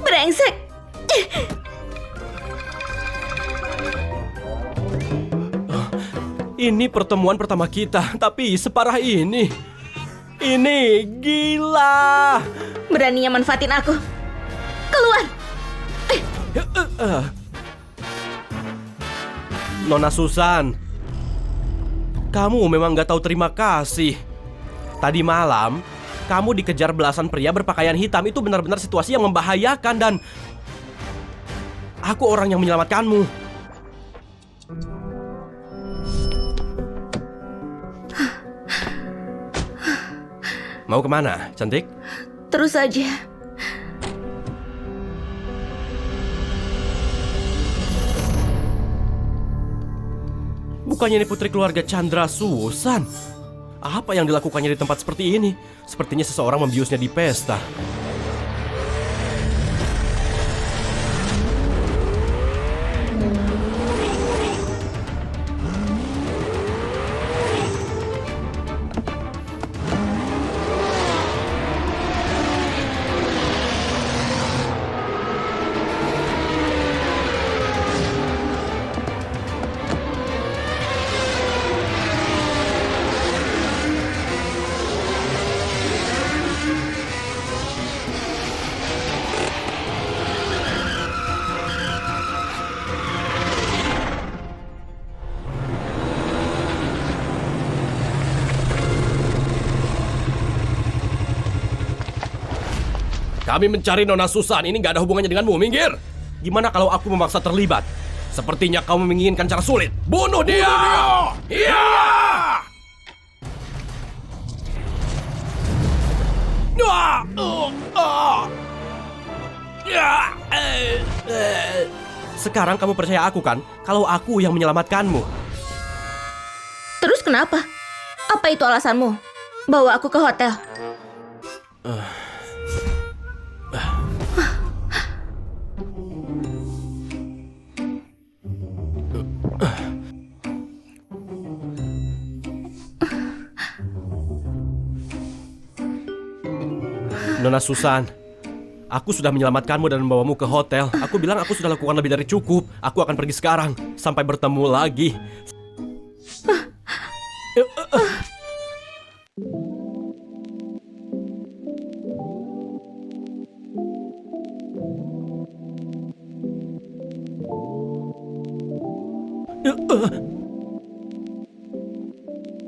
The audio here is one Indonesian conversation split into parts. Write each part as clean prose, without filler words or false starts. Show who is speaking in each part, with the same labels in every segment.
Speaker 1: Brengsek!
Speaker 2: Ini pertemuan pertama kita, tapi separah ini. Ini gila.
Speaker 1: Beraninya manfaatin aku. Keluar!
Speaker 2: Nona Susan, kamu memang gak tahu terima kasih. Tadi malam, kamu dikejar belasan pria berpakaian hitam. Itu benar-benar situasi yang membahayakan dan aku orang yang menyelamatkanmu. Mau kemana, cantik?
Speaker 1: Terus aja.
Speaker 2: Bukannya ini putri keluarga Chandra Susan? Apa yang dilakukannya di tempat seperti ini? Sepertinya seseorang membiusnya di pesta. Kami mencari Nona Susan, ini gak ada hubungannya denganmu, minggir! Gimana kalau aku memaksa terlibat? Sepertinya kamu menginginkan cara sulit. Bunuh dia! Iya! Sekarang kamu percaya aku kan? Kalau aku yang menyelamatkanmu.
Speaker 1: Terus kenapa? Apa itu alasanmu? Bawa aku ke hotel.
Speaker 2: Nona Susan, aku sudah menyelamatkanmu dan membawamu ke hotel. Aku bilang aku sudah lakukan lebih dari cukup. Aku akan pergi sekarang. Sampai bertemu lagi.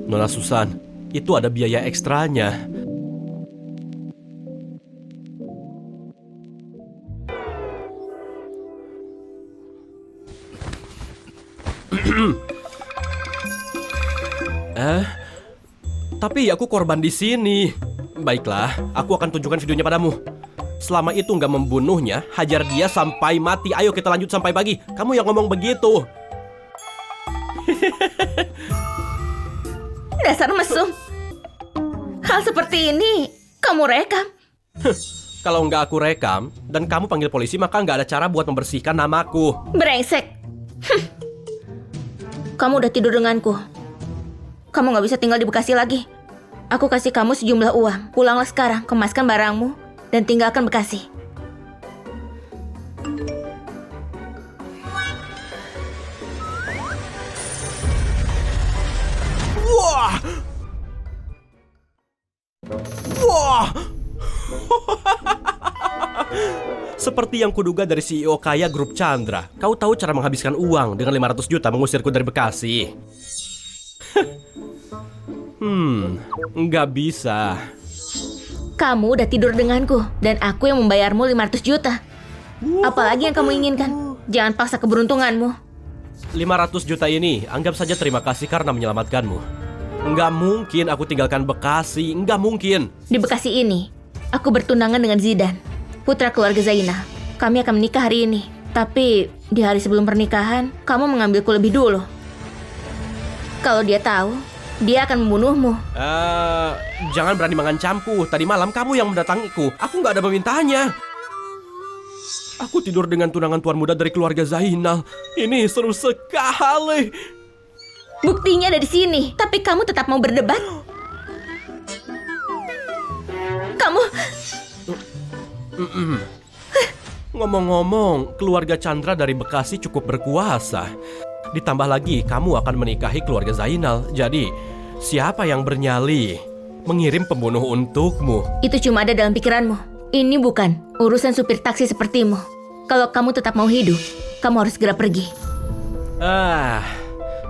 Speaker 2: Nona Susan, itu ada biaya ekstranya. Tapi aku korban di sini. Baiklah, aku akan tunjukkan videonya padamu. Selama itu nggak membunuhnya, hajar dia sampai mati. Ayo kita lanjut sampai pagi. Kamu yang ngomong begitu.
Speaker 1: Dasar mesum. Hal seperti ini kamu rekam.
Speaker 2: Kalau nggak aku rekam dan kamu panggil polisi, maka nggak ada cara buat membersihkan namaku.
Speaker 1: Brengsek. Kamu udah tidur denganku. Kamu nggak bisa tinggal di Bekasi lagi. Aku kasih kamu sejumlah uang. Pulanglah sekarang, kemaskan barangmu, dan tinggalkan Bekasi.
Speaker 2: Wah! Wah! Seperti yang kuduga dari CEO kaya grup Chandra. Kau tahu cara menghabiskan uang dengan 500 juta mengusirku dari Bekasi. Nggak bisa.
Speaker 1: Kamu udah tidur denganku, dan aku yang membayarmu 500 juta. Apalagi yang kamu inginkan? Jangan paksa keberuntunganmu.
Speaker 2: 500 juta ini, anggap saja terima kasih karena menyelamatkanmu. Nggak mungkin aku tinggalkan Bekasi, nggak mungkin.
Speaker 1: Di Bekasi ini, aku bertunangan dengan Zidan, putra keluarga Zainal. Kami akan menikah hari ini. Tapi di hari sebelum pernikahan, kamu mengambilku lebih dulu. Kalau dia tahu, dia akan membunuhmu.
Speaker 2: Jangan berani mengancamku. Tadi malam kamu yang mendatangiku. Aku nggak ada memintanya. Aku tidur dengan tunangan tuan muda dari keluarga Zainal. Ini seru sekali.
Speaker 1: Buktinya ada di sini. Tapi kamu tetap mau berdebat? Kamu...
Speaker 2: Ngomong-ngomong, keluarga Chandra dari Bekasi cukup berkuasa. Ditambah lagi, kamu akan menikahi keluarga Zainal. Jadi, siapa yang bernyali mengirim pembunuh untukmu?
Speaker 1: Itu cuma ada dalam pikiranmu. Ini bukan urusan supir taksi sepertimu. Kalau kamu tetap mau hidup, kamu harus segera pergi.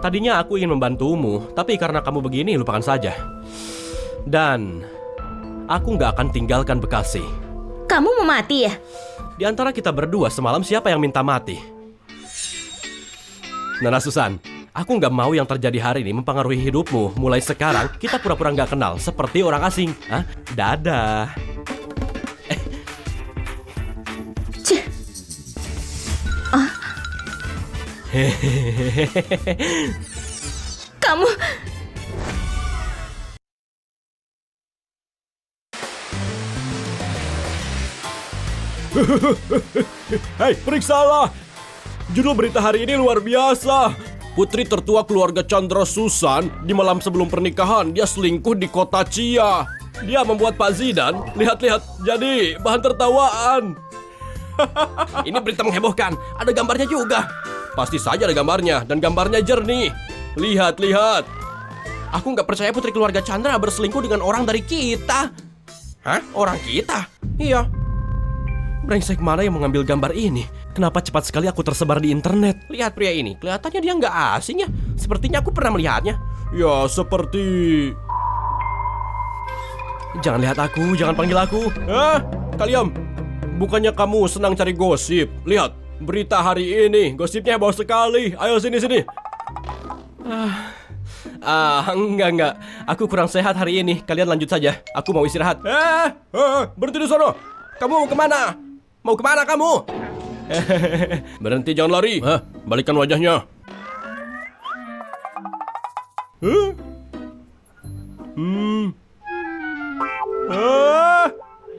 Speaker 2: Tadinya aku ingin membantumu, tapi karena kamu begini, lupakan saja. Dan aku nggak akan tinggalkan Bekasi.
Speaker 1: Kamu mau mati ya?
Speaker 2: Di antara kita berdua semalam siapa yang minta mati? Nona Susan, aku nggak mau yang terjadi hari ini mempengaruhi hidupmu. Mulai sekarang, kita pura-pura nggak kenal, seperti orang asing. Hah? Dadah.
Speaker 1: Cih. Kamu...
Speaker 2: Hei, periksalah. Judul berita hari ini luar biasa. Putri tertua keluarga Chandra Susan di malam sebelum pernikahan dia selingkuh di kota Chia. Dia membuat Pak Zidan lihat-lihat jadi bahan tertawaan. Ini berita menghebohkan. Ada gambarnya juga. Pasti saja ada gambarnya dan gambarnya jernih. Lihat. Aku nggak percaya putri keluarga Chandra berselingkuh dengan orang dari kita. Hah? Orang kita? Iya. Brengsek mana yang mengambil gambar ini? Kenapa cepat sekali aku tersebar di internet? Lihat pria ini, kelihatannya dia nggak asing ya. Sepertinya aku pernah melihatnya. Ya, seperti... Jangan lihat aku, jangan panggil aku. Kalian, bukannya kamu senang cari gosip? Lihat, berita hari ini, gosipnya heboh sekali. Ayo sini. Enggak. Aku kurang sehat hari ini. Kalian lanjut saja. Aku mau istirahat. Berhenti di sana. Kamu mau kemana? Mau kemana kamu? Berhenti, jangan lari. Balikan wajahnya.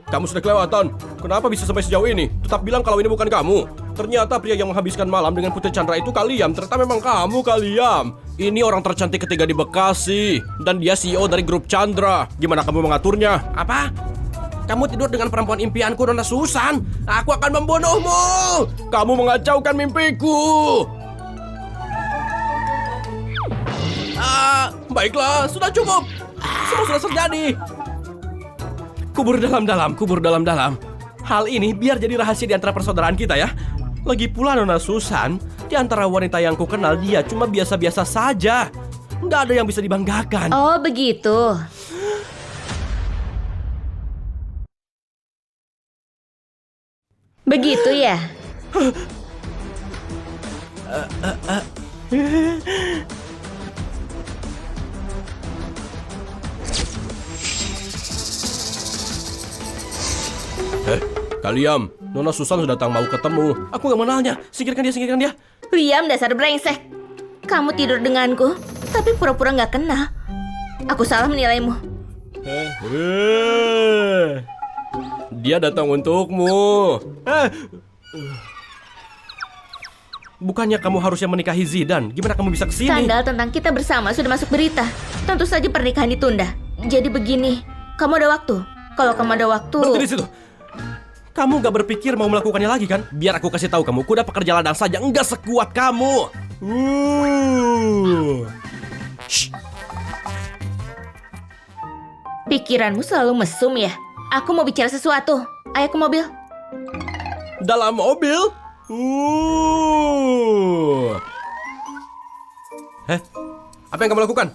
Speaker 2: Kamu sudah kelewatan. Kenapa bisa sampai sejauh ini? Tetap bilang kalau ini bukan kamu. Ternyata pria yang menghabiskan malam dengan Putri Chandra itu kalian. Ternyata memang kamu kalian. Ini orang tercantik ketiga di Bekasi. Dan dia CEO dari grup Chandra. Gimana kamu mengaturnya? Apa? Kamu tidur dengan perempuan impianku, Nona Susan. Aku akan membunuhmu. Kamu mengacaukan mimpiku. Baiklah, sudah cukup. Semua sudah terjadi. Kubur dalam-dalam. Hal ini biar jadi rahasia di antara persaudaraan kita ya. Lagi pula Nona Susan, di antara wanita yang ku kenal dia cuma biasa-biasa saja. Nggak ada yang bisa dibanggakan.
Speaker 1: Oh, begitu. Begitu ya?
Speaker 2: Kalian, Nona Susan sudah datang mau ketemu. Aku gak mengenalnya. Singkirkan dia.
Speaker 1: Liam, dasar brengsek. Kamu tidur denganku, tapi pura-pura gak kenal. Aku salah menilaimu.
Speaker 2: Dia datang untukmu. Bukannya kamu harusnya menikahi Zidan? Gimana kamu bisa kesini?
Speaker 1: Skandal tentang kita bersama sudah masuk berita. Tentu saja pernikahan ditunda. Jadi begini, kamu ada waktu. Kalau kamu ada waktu...
Speaker 2: Berhenti di situ. Kamu gak berpikir mau melakukannya lagi kan? Biar aku kasih tahu kamu, kuda pekerja ladang saja enggak sekuat kamu. Shh.
Speaker 1: Pikiranmu selalu mesum ya? Aku mau bicara sesuatu. Ayo ke mobil.
Speaker 2: Dalam mobil? Apa yang kamu lakukan?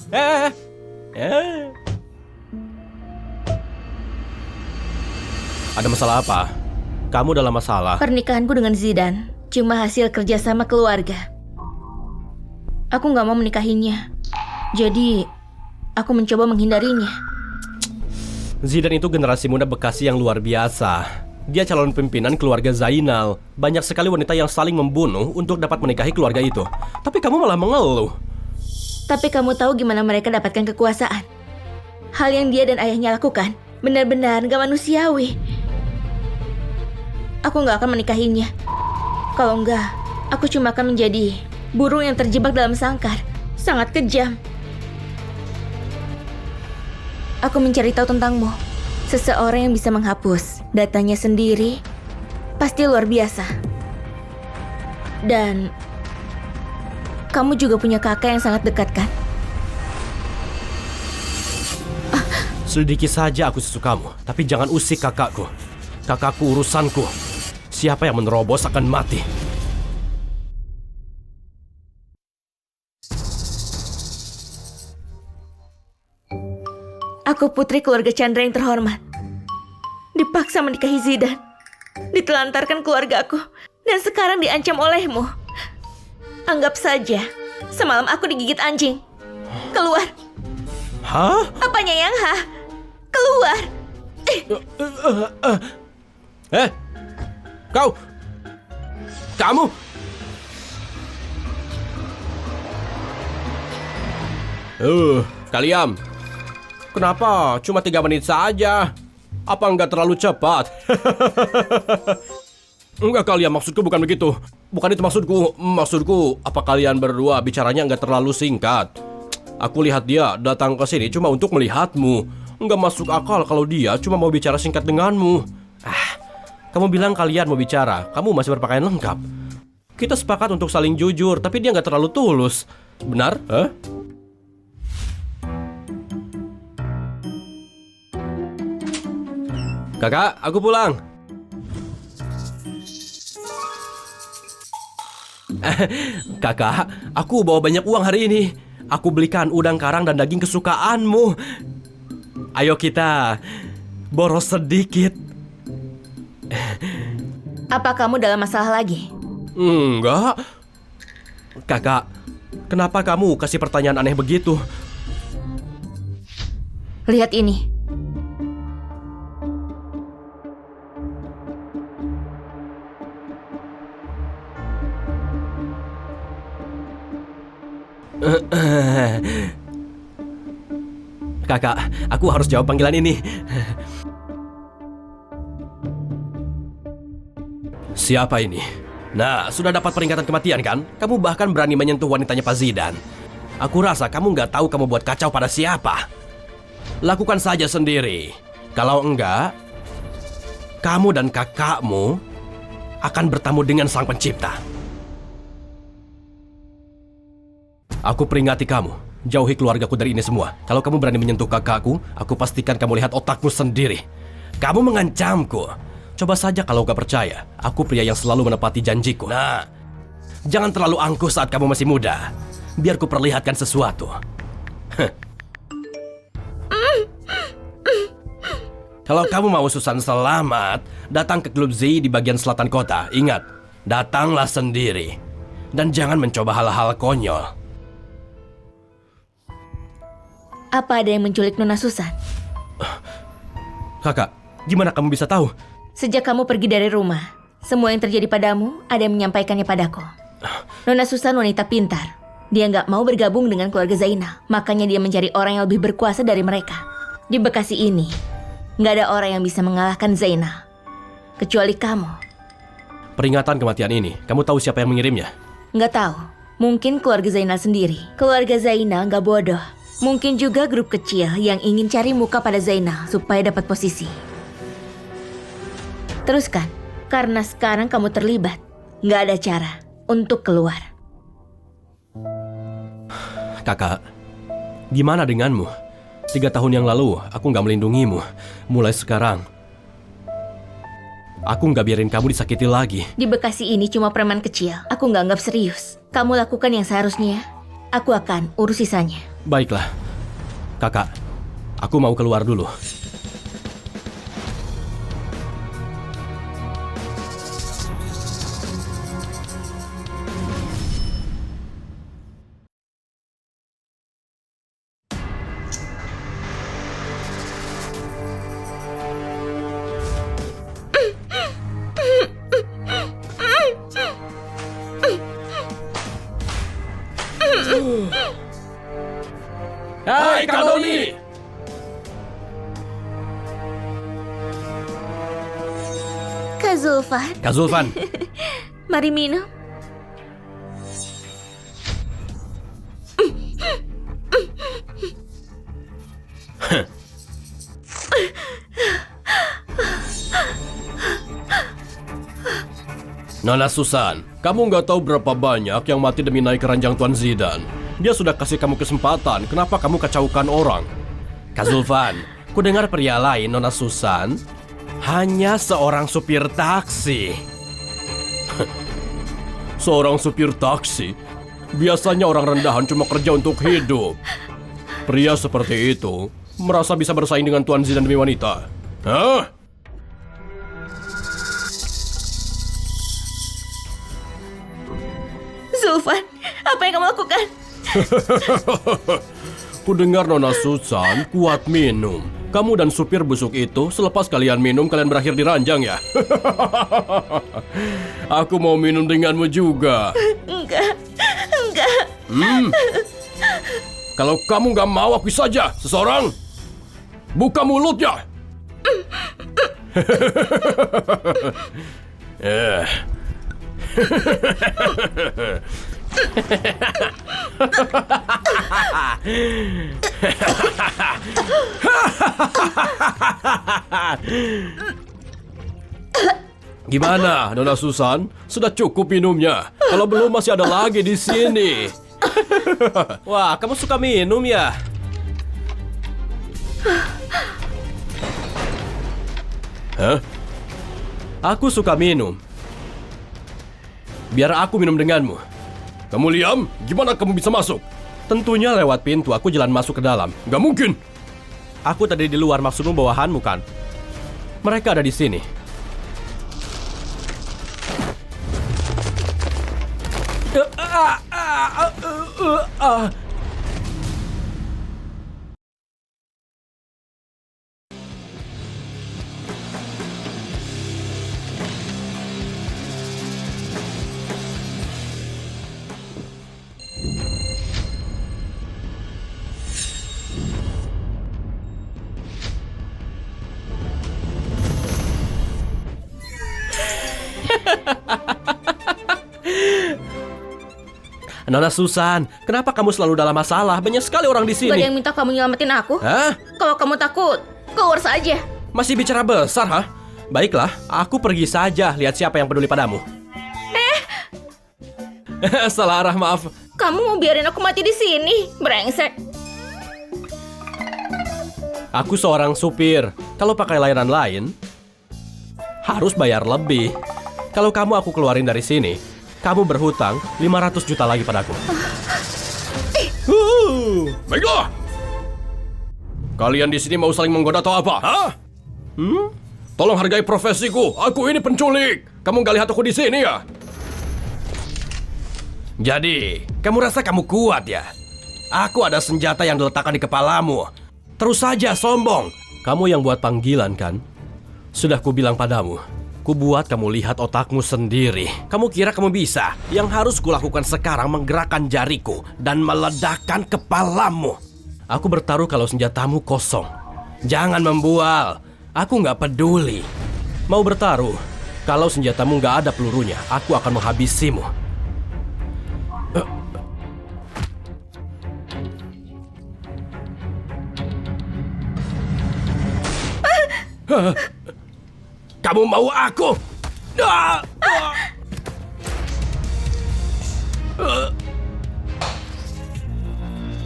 Speaker 2: Ada masalah apa? Kamu dalam masalah.
Speaker 1: Pernikahanku dengan Zidan cuma hasil kerjasama keluarga. Aku gak mau menikahinya. Jadi, aku mencoba menghindarinya.
Speaker 2: Zidan itu generasi muda Bekasi yang luar biasa. Dia calon pimpinan keluarga Zainal. Banyak sekali wanita yang saling membunuh untuk dapat menikahi keluarga itu. Tapi kamu malah mengeluh.
Speaker 1: Tapi kamu tahu gimana mereka dapatkan kekuasaan? Hal yang dia dan ayahnya lakukan benar-benar gak manusiawi. Aku gak akan menikahinya. Kalau enggak, aku cuma akan menjadi burung yang terjebak dalam sangkar. Sangat kejam. Aku mencari tahu tentangmu. Seseorang yang bisa menghapus datanya sendiri pasti luar biasa. Dan kamu juga punya kakak yang sangat dekat kan?
Speaker 2: Selidiki saja aku sesukamu, tapi jangan usik kakakku. Kakakku urusanku. Siapa yang menerobos akan mati.
Speaker 1: Aku putri keluarga Chandra yang terhormat. Dipaksa menikahi Zidan. Ditelantarkan keluargaku. Dan sekarang diancam olehmu. Anggap saja, semalam aku digigit anjing. Keluar.
Speaker 2: Hah?
Speaker 1: Apanya yang hah? Keluar.
Speaker 2: Kamu! Kalian. Kenapa? Cuma 3 menit saja. Apa enggak terlalu cepat? Enggak kalian, maksudku bukan begitu. Bukan itu maksudku. Maksudku, apa kalian berdua bicaranya enggak terlalu singkat? Aku lihat dia datang ke sini cuma untuk melihatmu. Enggak masuk akal kalau dia cuma mau bicara singkat denganmu. Kamu bilang kalian mau bicara. Kamu masih berpakaian lengkap. Kita sepakat untuk saling jujur, tapi dia nggak terlalu tulus. Benar? Kakak, aku pulang. Kakak, aku bawa banyak uang hari ini. Aku belikan udang karang dan daging kesukaanmu. Ayo kita boros sedikit.
Speaker 1: Apa kamu dalam masalah lagi?
Speaker 2: Enggak. Kakak, kenapa kamu kasih pertanyaan aneh begitu?
Speaker 1: Lihat ini.
Speaker 2: Kakak, aku harus jawab panggilan ini. Siapa ini? Nah, sudah dapat peringatan kematian kan? Kamu bahkan berani menyentuh wanitanya Pak Zidan. Aku rasa kamu nggak tahu kamu buat kacau pada siapa. Lakukan saja sendiri. Kalau enggak, kamu dan kakakmu akan bertemu dengan Sang Pencipta. Aku peringati kamu, jauhi keluargaku dari ini semua. Kalau kamu berani menyentuh kakakku, aku pastikan kamu lihat otakmu sendiri. Kamu mengancamku. Coba saja kalau gak percaya, aku pria yang selalu menepati janjiku. Nah, jangan terlalu angkuh saat kamu masih muda. Biar ku perlihatkan sesuatu. Kalau kamu mau Susan selamat, datang ke Klub Z di bagian selatan kota. Ingat, datanglah sendiri. Dan jangan mencoba hal-hal konyol.
Speaker 1: Apa ada yang menculik Nona Susan?
Speaker 2: Kakak, gimana kamu bisa tahu?
Speaker 1: Sejak kamu pergi dari rumah, semua yang terjadi padamu ada yang menyampaikannya padaku. Nona Susan wanita pintar. Dia nggak mau bergabung dengan keluarga Zainal. Makanya dia mencari orang yang lebih berkuasa dari mereka. Di Bekasi ini, nggak ada orang yang bisa mengalahkan Zainal. Kecuali kamu.
Speaker 2: Peringatan kematian ini, kamu tahu siapa yang mengirimnya?
Speaker 1: Nggak tahu. Mungkin keluarga Zainal sendiri. Keluarga Zainal nggak bodoh. Mungkin juga grup kecil yang ingin cari muka pada Zainal supaya dapat posisi. Teruskan, karena sekarang kamu terlibat. Nggak ada cara untuk keluar.
Speaker 2: Kakak, gimana denganmu? 3 tahun yang lalu, aku nggak melindungimu. Mulai sekarang, aku nggak biarin kamu disakiti lagi.
Speaker 1: Di Bekasi ini cuma preman kecil. Aku nggak anggap serius. Kamu lakukan yang seharusnya. Aku akan urus sisanya.
Speaker 2: Baiklah, kakak, aku mau keluar dulu. Hai, Kak Doni!
Speaker 1: Kak Zulfan,
Speaker 2: Kak Zulfan,
Speaker 1: mari minum.
Speaker 2: Nona Susan, kamu nggak tahu berapa banyak yang mati demi naik ke ranjang Tuan Zidane. Dia sudah kasih kamu kesempatan, kenapa kamu kacaukan orang? Kak Zulfan, ku dengar pria lain, Nona Susan, hanya seorang supir taksi. Seorang supir taksi? Biasanya orang rendahan cuma kerja untuk hidup. Pria seperti itu merasa bisa bersaing dengan Tuan Zidane demi wanita. Hah?
Speaker 1: Zulfan, apa yang kamu lakukan?
Speaker 2: Ku dengar Nona Susan kuat minum. Kamu dan supir busuk itu selepas kalian minum kalian berakhir di ranjang ya? Aku mau minum denganmu juga.
Speaker 1: Enggak.
Speaker 2: Kalau kamu gak mau aku saja seseorang. Buka mulutnya. Gimana, Nona Susan? Sudah cukup minumnya? Kalau belum masih ada lagi di sini. Wah, kamu suka minum ya? Hah? Aku suka minum. Biar aku minum denganmu. Kamu Liam, gimana kamu bisa masuk? Tentunya lewat pintu, aku jalan masuk ke dalam. Gak mungkin. Aku tadi di luar, maksudmu bawahanmu kan? Mereka ada di sini. Nona Susan, kenapa kamu selalu dalam masalah? Banyak sekali orang di
Speaker 1: Gak ada
Speaker 2: sini.
Speaker 1: yang minta kamu nyelamatin aku.
Speaker 2: Hah?
Speaker 1: Kalau kamu takut, keluar saja.
Speaker 2: Masih bicara besar, hah? Baiklah, aku pergi saja lihat siapa yang peduli padamu. Salah arah, maaf.
Speaker 1: Kamu mau biarin aku mati di sini? Brengsek.
Speaker 2: Aku seorang supir. Kalau pakai layanan lain, harus bayar lebih. Kalau kamu aku keluarin dari sini, kamu berhutang 500 juta lagi padaku. Baiklah. Kalian di sini mau saling menggoda atau apa? Hah? Tolong hargai profesiku. Aku ini penculik. Kamu gak lihat aku di sini ya? Jadi, kamu rasa kamu kuat ya? Aku ada senjata yang diletakkan di kepalamu. Terus saja sombong. Kamu yang buat panggilan kan? Sudah kubilang padamu. Ku buat kamu lihat otakmu sendiri. Kamu kira kamu bisa? Yang harus kulakukan sekarang menggerakkan jariku dan meledakkan kepalamu. Aku bertaruh kalau senjatamu kosong. Jangan membual. Aku nggak peduli. Mau bertaruh? Kalau senjatamu nggak ada pelurunya, aku akan menghabisimu. Kamu mau aku?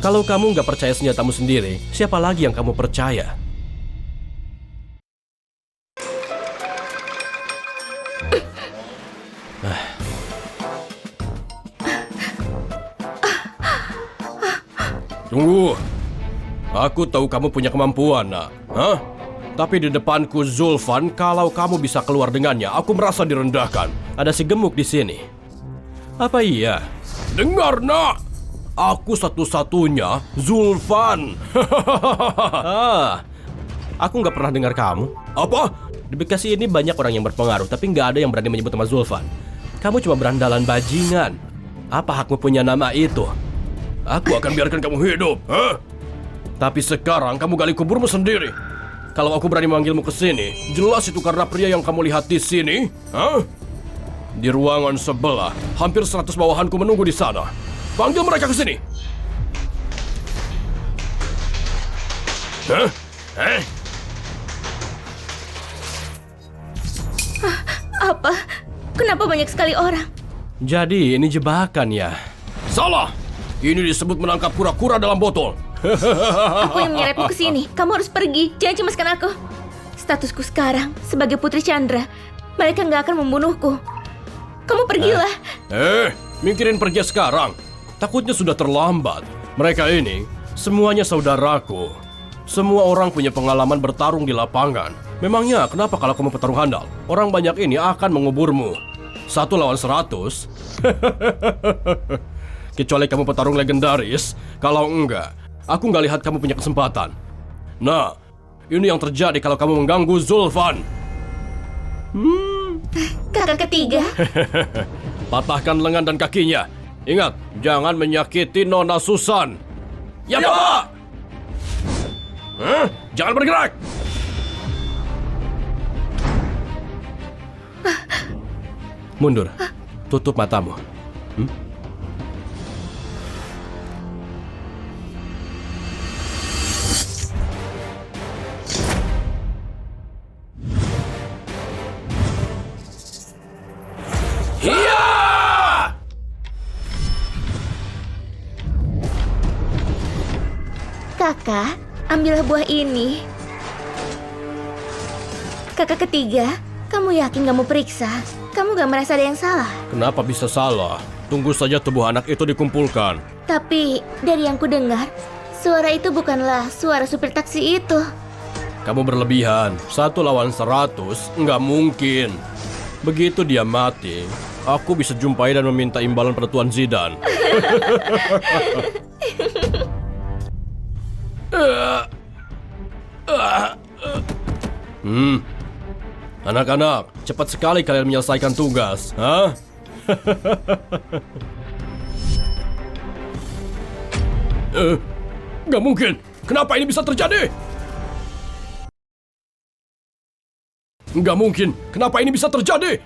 Speaker 2: Kalau kamu nggak percaya senjatamu sendiri, siapa lagi yang kamu percaya? Tunggu. Aku tahu kamu punya kemampuan, nak. Hah? Tapi di depanku Zulfan, kalau kamu bisa keluar dengannya, aku merasa direndahkan. Ada si gemuk di sini. Apa iya? Dengar, nak. Aku satu-satunya Zulfan. Aku nggak pernah dengar kamu. Apa? Di Bekasi ini banyak orang yang berpengaruh, tapi nggak ada yang berani menyebut nama Zulfan. Kamu cuma berandalan bajingan. Apa hakmu punya nama itu? Aku akan biarkan kamu hidup. Hah? Tapi sekarang kamu gali kuburmu sendiri. Kalau aku berani memanggilmu ke sini, jelas itu karena pria yang kamu lihat di sini. Hah? Di ruangan sebelah, hampir 100 bawahanku menunggu di sana. Panggil mereka ke sini. Hah?
Speaker 1: Apa? Kenapa banyak sekali orang?
Speaker 2: Jadi ini jebakan ya? Salah! Ini disebut menangkap kura-kura dalam botol.
Speaker 1: Aku yang menyeretmu ke sini. Kamu harus pergi. Jangan cemaskan aku. Statusku sekarang sebagai Putri Chandra. Mereka nggak akan membunuhku. Kamu pergilah.
Speaker 2: Mikirin pergi sekarang. Takutnya sudah terlambat. Mereka ini semuanya saudaraku. Semua orang punya pengalaman bertarung di lapangan. Memangnya kenapa kalau kamu petarung handal? Orang banyak ini akan menguburmu. 1 lawan 100? Kecuali kamu petarung legendaris. Kalau enggak, aku nggak lihat kamu punya kesempatan. Nah, ini yang terjadi kalau kamu mengganggu Zulfan.
Speaker 1: Kakak ketiga.
Speaker 2: Patahkan lengan dan kakinya. Ingat, jangan menyakiti Nona Susan. Ya, Pak! Jangan bergerak! Mundur. Tutup matamu. Hiya!
Speaker 1: Kakak, ambillah buah ini. Kakak ketiga, kamu yakin gak mau periksa? Kamu gak merasa ada yang salah?
Speaker 2: Kenapa bisa salah? Tunggu saja tubuh anak itu dikumpulkan.
Speaker 1: Tapi dari yang ku dengar, suara itu bukanlah suara supir taksi itu.
Speaker 2: Kamu berlebihan. 1 lawan 100 nggak mungkin. Begitu dia mati, aku bisa jumpai dan meminta imbalan pada Tuan Zidane. Anak-anak, cepat sekali kalian menyelesaikan tugas, hah? Gak mungkin. Kenapa ini bisa terjadi? Gak mungkin. Kenapa ini bisa terjadi?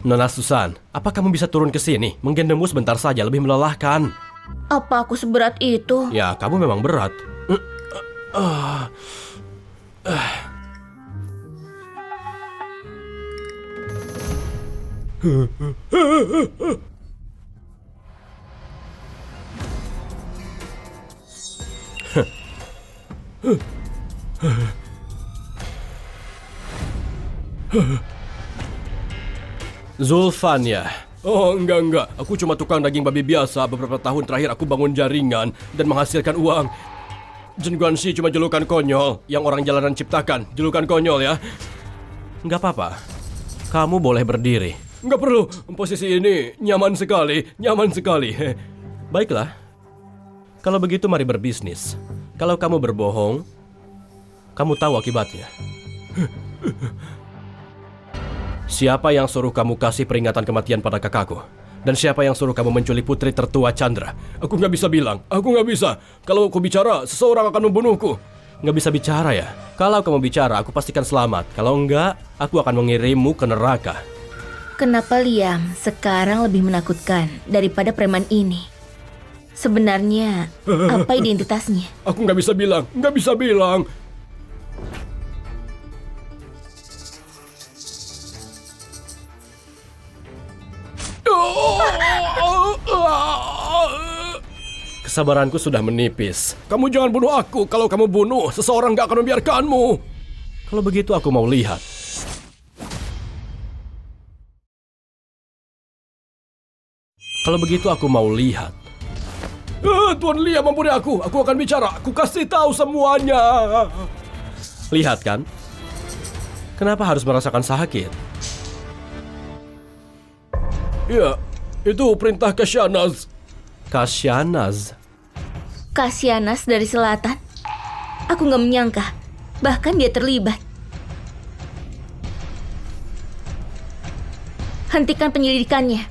Speaker 2: Nona Susan, apa kamu bisa turun ke sini? Menggendongmu sebentar saja lebih melelahkan.
Speaker 1: Apa aku seberat itu?
Speaker 2: Ya, kamu memang berat. Zulfan ya? Oh, enggak. Aku cuma tukang daging babi biasa. Beberapa tahun terakhir aku bangun jaringan dan menghasilkan uang. Jin Guanxi cuma julukan konyol yang orang jalanan ciptakan. Julukan konyol ya. Enggak apa-apa. Kamu boleh berdiri. Enggak perlu. Posisi ini nyaman sekali. Nyaman sekali. Baiklah. Kalau begitu mari berbisnis. Kalau kamu berbohong, kamu tahu akibatnya. Siapa yang suruh kamu kasih peringatan kematian pada kakakku? Dan siapa yang suruh kamu menculik putri tertua Chandra? Aku nggak bisa bilang. Aku nggak bisa. Kalau aku bicara, seseorang akan membunuhku. Nggak bisa bicara ya? Kalau kamu bicara, aku pastikan selamat. Kalau enggak, aku akan mengirimmu ke neraka.
Speaker 1: Kenapa Liam sekarang lebih menakutkan daripada preman ini? Sebenarnya, apa identitasnya?
Speaker 2: Aku nggak bisa bilang. Nggak bisa bilang. Kesabaranku sudah menipis. Kamu jangan bunuh aku. Kalau kamu bunuh, seseorang gak akan membiarkanmu. Kalau begitu aku mau lihat. Kalau begitu aku mau lihat. Tuan Liam ampuni aku. Aku akan bicara. Aku kasih tahu semuanya. Lihat kan? Kenapa harus merasakan sakit? Ya, itu perintah Kasyanaz. Kasyanaz?
Speaker 1: Kasyanas dari selatan? Aku nggak menyangka. Bahkan dia terlibat. Hentikan penyelidikannya.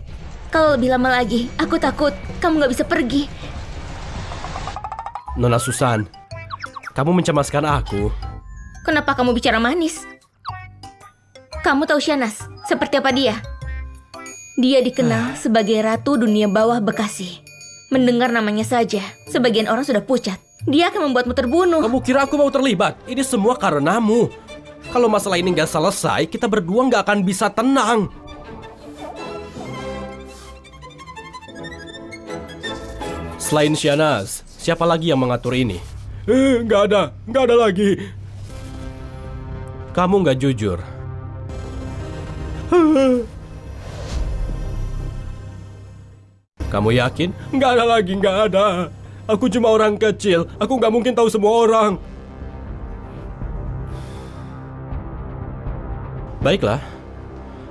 Speaker 1: Kalau lebih lama lagi, aku takut kamu nggak bisa pergi.
Speaker 2: Nona Susan, kamu mencemaskan aku.
Speaker 1: Kenapa kamu bicara manis? Kamu tahu Syanas, seperti apa dia? Dia dikenal sebagai Ratu Dunia Bawah Bekasi. Mendengar namanya saja, sebagian orang sudah pucat. Dia akan membuatmu terbunuh.
Speaker 2: Kamu kira aku mau terlibat? Ini semua karenamu. Kalau masalah ini nggak selesai, kita berdua nggak akan bisa tenang. Selain Shanaz, siapa lagi yang mengatur ini? Nggak ada lagi. Kamu nggak jujur. Kamu yakin? Nggak ada lagi, nggak ada. Aku cuma orang kecil, aku nggak mungkin tahu semua orang. Baiklah,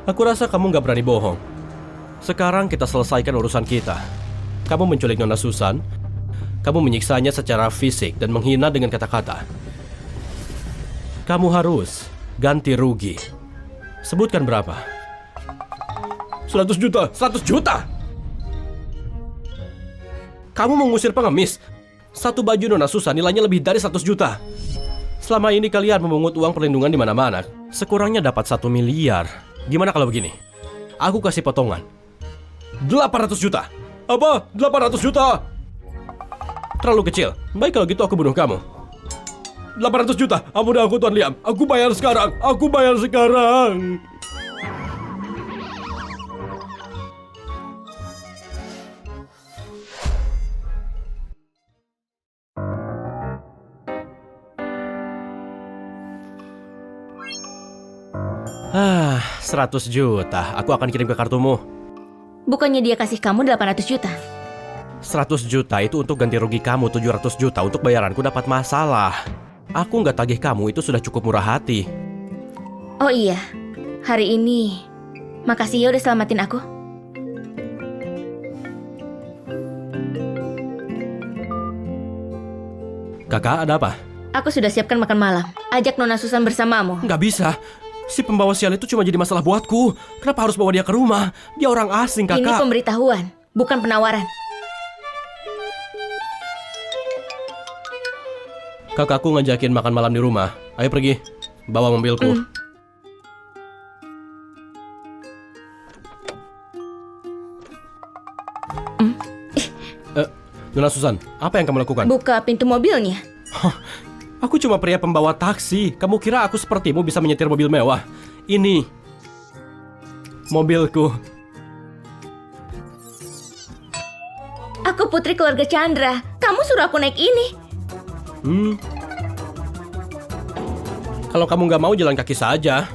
Speaker 2: aku rasa kamu nggak berani bohong. Sekarang kita selesaikan urusan kita. Kamu menculik Nona Susan, kamu menyiksanya secara fisik dan menghina dengan kata-kata. Kamu harus ganti rugi. Sebutkan berapa? 100 juta. 100 juta? Kamu mengusir pengemis. Satu baju Nona Susan nilainya lebih dari 100 juta. Selama ini kalian memungut uang perlindungan di mana-mana. Sekurangnya dapat 1 miliar. Gimana kalau begini? Aku kasih potongan 800 juta. Apa? 800 juta? Terlalu kecil. Baik kalau gitu aku bunuh kamu. 800 juta. Ampun aku Tuan Liam. Aku bayar sekarang. Aku bayar sekarang. Ah, 100 juta. Aku akan kirim ke kartumu.
Speaker 1: Bukannya dia kasih kamu 800 juta?
Speaker 2: 100 juta itu untuk ganti rugi kamu. 700 juta untuk bayaranku dapat masalah. Aku nggak tagih kamu, itu sudah cukup murah hati.
Speaker 1: Oh iya, hari ini makasih ya udah selamatin aku.
Speaker 2: Kakak, ada apa?
Speaker 1: Aku sudah siapkan makan malam. Ajak Nona Susan bersamamu.
Speaker 2: Nggak bisa. Si pembawa sial itu cuma jadi masalah buatku. Kenapa harus bawa dia ke rumah? Dia orang asing, kakak.
Speaker 1: Ini pemberitahuan, bukan penawaran.
Speaker 2: Kakakku ngajakin makan malam di rumah. Ayo pergi, bawa mobilku. Nona Susan, apa yang kamu lakukan?
Speaker 1: Buka pintu mobilnya.
Speaker 2: Aku cuma pria pembawa taksi. Kamu kira aku sepertimu bisa menyetir mobil mewah? Ini mobilku.
Speaker 1: Aku putri keluarga Chandra. Kamu suruh aku naik ini.
Speaker 2: Kalau kamu nggak mau jalan kaki saja.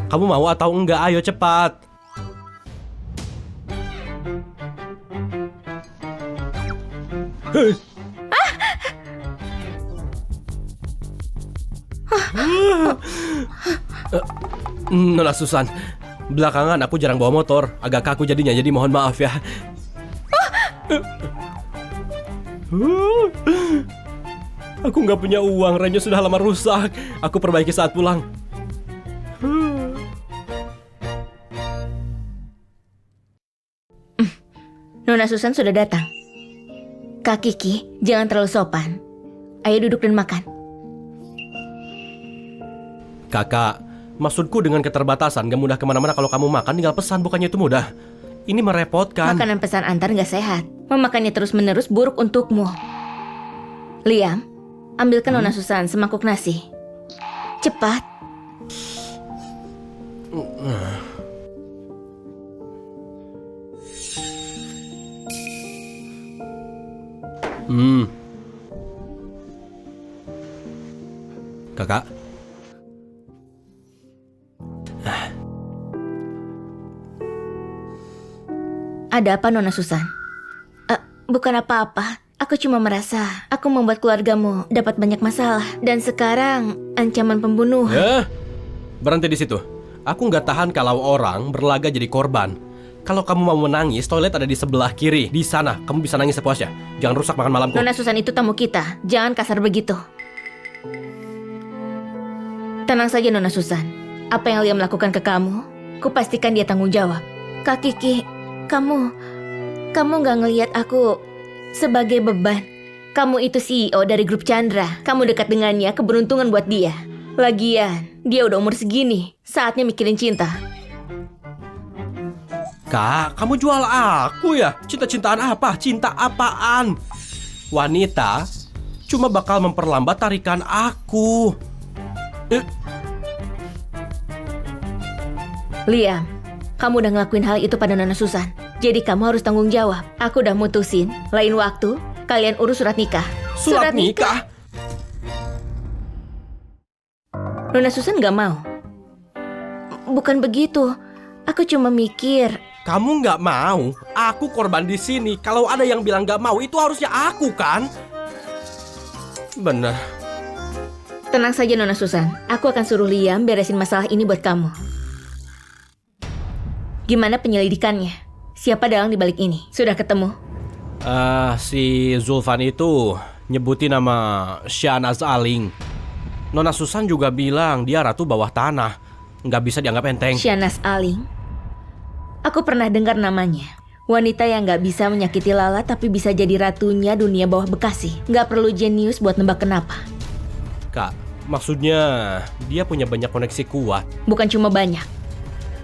Speaker 2: Kamu mau atau enggak? Ayo cepat. Nona Susan, belakangan aku jarang bawa motor. Agak kaku jadinya, jadi mohon maaf ya. Aku nggak punya uang, remnya sudah lama rusak. Aku perbaiki saat pulang.
Speaker 1: Nona Susan sudah datang. Kak Kiki, jangan terlalu sopan. Ayo duduk dan makan.
Speaker 2: Kakak, maksudku dengan keterbatasan gak mudah kemana-mana. Kalau kamu makan tinggal pesan, bukannya itu mudah. Ini merepotkan.
Speaker 1: Makanan pesan antar gak sehat. Memakannya terus-menerus buruk untukmu. Liam, ambilkan Nona Susan semangkuk nasi. Cepat.
Speaker 2: Kakak.
Speaker 1: Ada apa Nona Susan? Bukan apa-apa. Aku cuma merasa aku membuat keluargamu dapat banyak masalah. Dan sekarang ancaman pembunuhan.
Speaker 2: Ya, berhenti di situ. Aku nggak tahan kalau orang berlaga jadi korban. Kalau kamu mau menangis, toilet ada di sebelah kiri. Di sana, kamu bisa nangis sepuasnya. Jangan rusak makan malamku.
Speaker 1: Nona Susan itu tamu kita. Jangan kasar begitu. Tenang saja Nona Susan. Apa yang Liam lakukan ke kamu, kupastikan dia tanggung jawab. Kak Kiki, kamu gak ngelihat aku sebagai beban. Kamu itu CEO dari grup Chandra. Kamu dekat dengannya, keberuntungan buat dia. Lagian, dia udah umur segini. Saatnya mikirin cinta.
Speaker 2: Kak, kamu jual aku ya? Cinta-cintaan apa? Cinta apaan? wanita cuma bakal memperlambat tarikan aku.
Speaker 1: Liam, kamu udah ngelakuin hal itu pada Nona Susan. Jadi kamu harus tanggung jawab. Aku udah mutusin, lain waktu kalian urus surat nikah.
Speaker 2: Surat nikah?
Speaker 1: Nona Susan gak mau. Bukan begitu. Aku cuma mikir.
Speaker 2: Kamu nggak mau? Aku korban di sini. Kalau ada yang bilang nggak mau, itu harusnya aku kan? Bener.
Speaker 1: Tenang saja Nona Susan. Aku akan suruh Liam beresin masalah ini buat kamu. Gimana penyelidikannya? Siapa dalang di balik ini? Sudah ketemu?
Speaker 2: Si Zulfan itu nyebutin nama Syahnaz Aling. Nona Susan juga bilang dia ratu bawah tanah. Nggak bisa dianggap enteng.
Speaker 1: Syahnaz Aling? Aku pernah dengar namanya. Wanita yang nggak bisa menyakiti Lala tapi bisa jadi ratunya dunia bawah Bekasi. Nggak perlu jenius buat nebak kenapa.
Speaker 2: Kak, maksudnya dia punya banyak koneksi kuat.
Speaker 1: Bukan cuma banyak,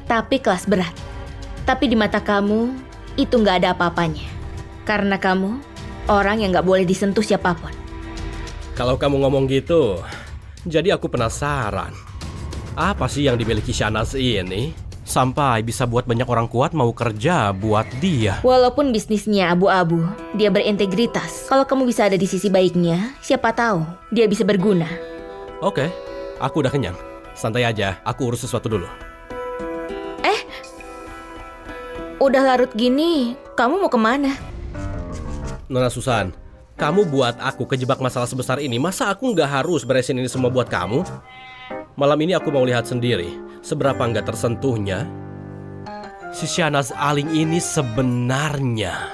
Speaker 1: tapi kelas berat. Tapi di mata kamu, itu nggak ada apa-apanya. Karena kamu, orang yang nggak boleh disentuh siapapun.
Speaker 2: Kalau kamu ngomong gitu, jadi aku penasaran. Apa sih yang dimiliki Syahnaz ini? Sampai bisa buat banyak orang kuat mau kerja buat dia.
Speaker 1: Walaupun bisnisnya abu-abu, dia berintegritas. Kalau kamu bisa ada di sisi baiknya, siapa tahu dia bisa berguna.
Speaker 2: Oke, aku udah kenyang. Santai aja, aku urus sesuatu dulu.
Speaker 1: Udah larut gini, kamu mau kemana?
Speaker 2: Nona Susan, kamu buat aku kejebak masalah sebesar ini. Masa aku nggak harus beresin ini semua buat kamu? Malam ini aku mau lihat sendiri seberapa nggak tersentuhnya si Syahnaz Aling ini sebenarnya.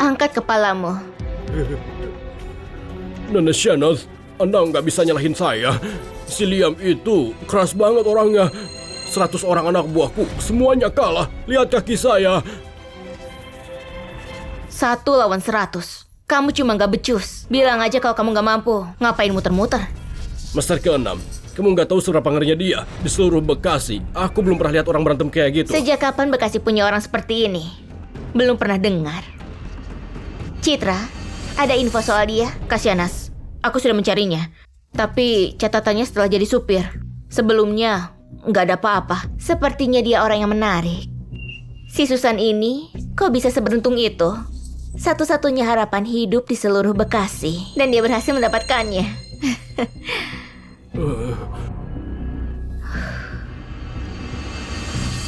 Speaker 1: Angkat kepalamu.
Speaker 2: Nona Syahnaz, Anda nggak bisa nyalahin saya. Si Liam itu keras banget orangnya. 100 orang anak buahku, semuanya kalah. Lihat kaki saya.
Speaker 1: 1 lawan 100. Kamu cuma gak becus. Bilang aja kalau kamu gak mampu. Ngapain muter-muter?
Speaker 2: Master ke-6, kamu nggak tahu seberapa ngerinya dia. Di seluruh Bekasi, aku belum pernah lihat orang berantem kayak gitu.
Speaker 1: Sejak kapan Bekasi punya orang seperti ini? Belum pernah dengar. Citra, ada info soal dia? Syahnaz, aku sudah mencarinya. Tapi catatannya setelah jadi supir. Sebelumnya nggak ada apa-apa. Sepertinya dia orang yang menarik. Si Susan ini kok bisa seberuntung itu? Satu-satunya harapan hidup di seluruh Bekasi. Dan dia berhasil mendapatkannya.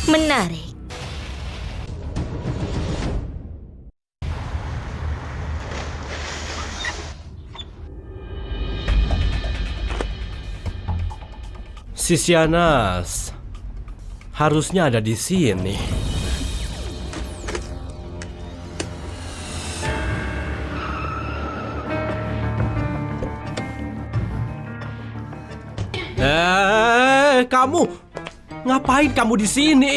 Speaker 1: Menarik.
Speaker 2: Si Syahnaz harusnya ada di sini. Kamu ngapain kamu di sini?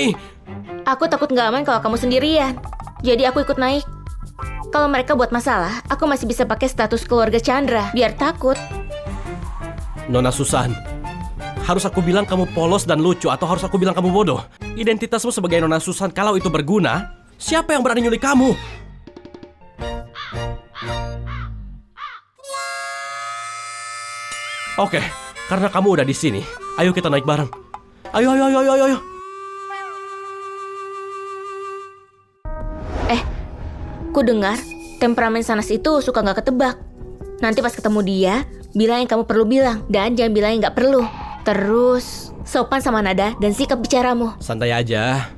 Speaker 1: Aku takut nggak aman kalau kamu sendirian. Jadi aku ikut naik. Kalau mereka buat masalah, aku masih bisa pakai status keluarga Chandra biar takut.
Speaker 2: Nona Susan, harus aku bilang kamu polos dan lucu atau harus aku bilang kamu bodoh? Identitasmu sebagai Nona Susan kalau itu berguna, siapa yang berani nyulik kamu? Oke, karena kamu udah di sini, ayo kita naik bareng. Ayo.
Speaker 1: Ku dengar temperamen Sanas itu suka nggak ketebak. Nanti pas ketemu dia, bilang yang kamu perlu bilang dan jangan bilang yang nggak perlu. Terus sopan sama nada dan sikap bicaramu.
Speaker 2: Santai aja.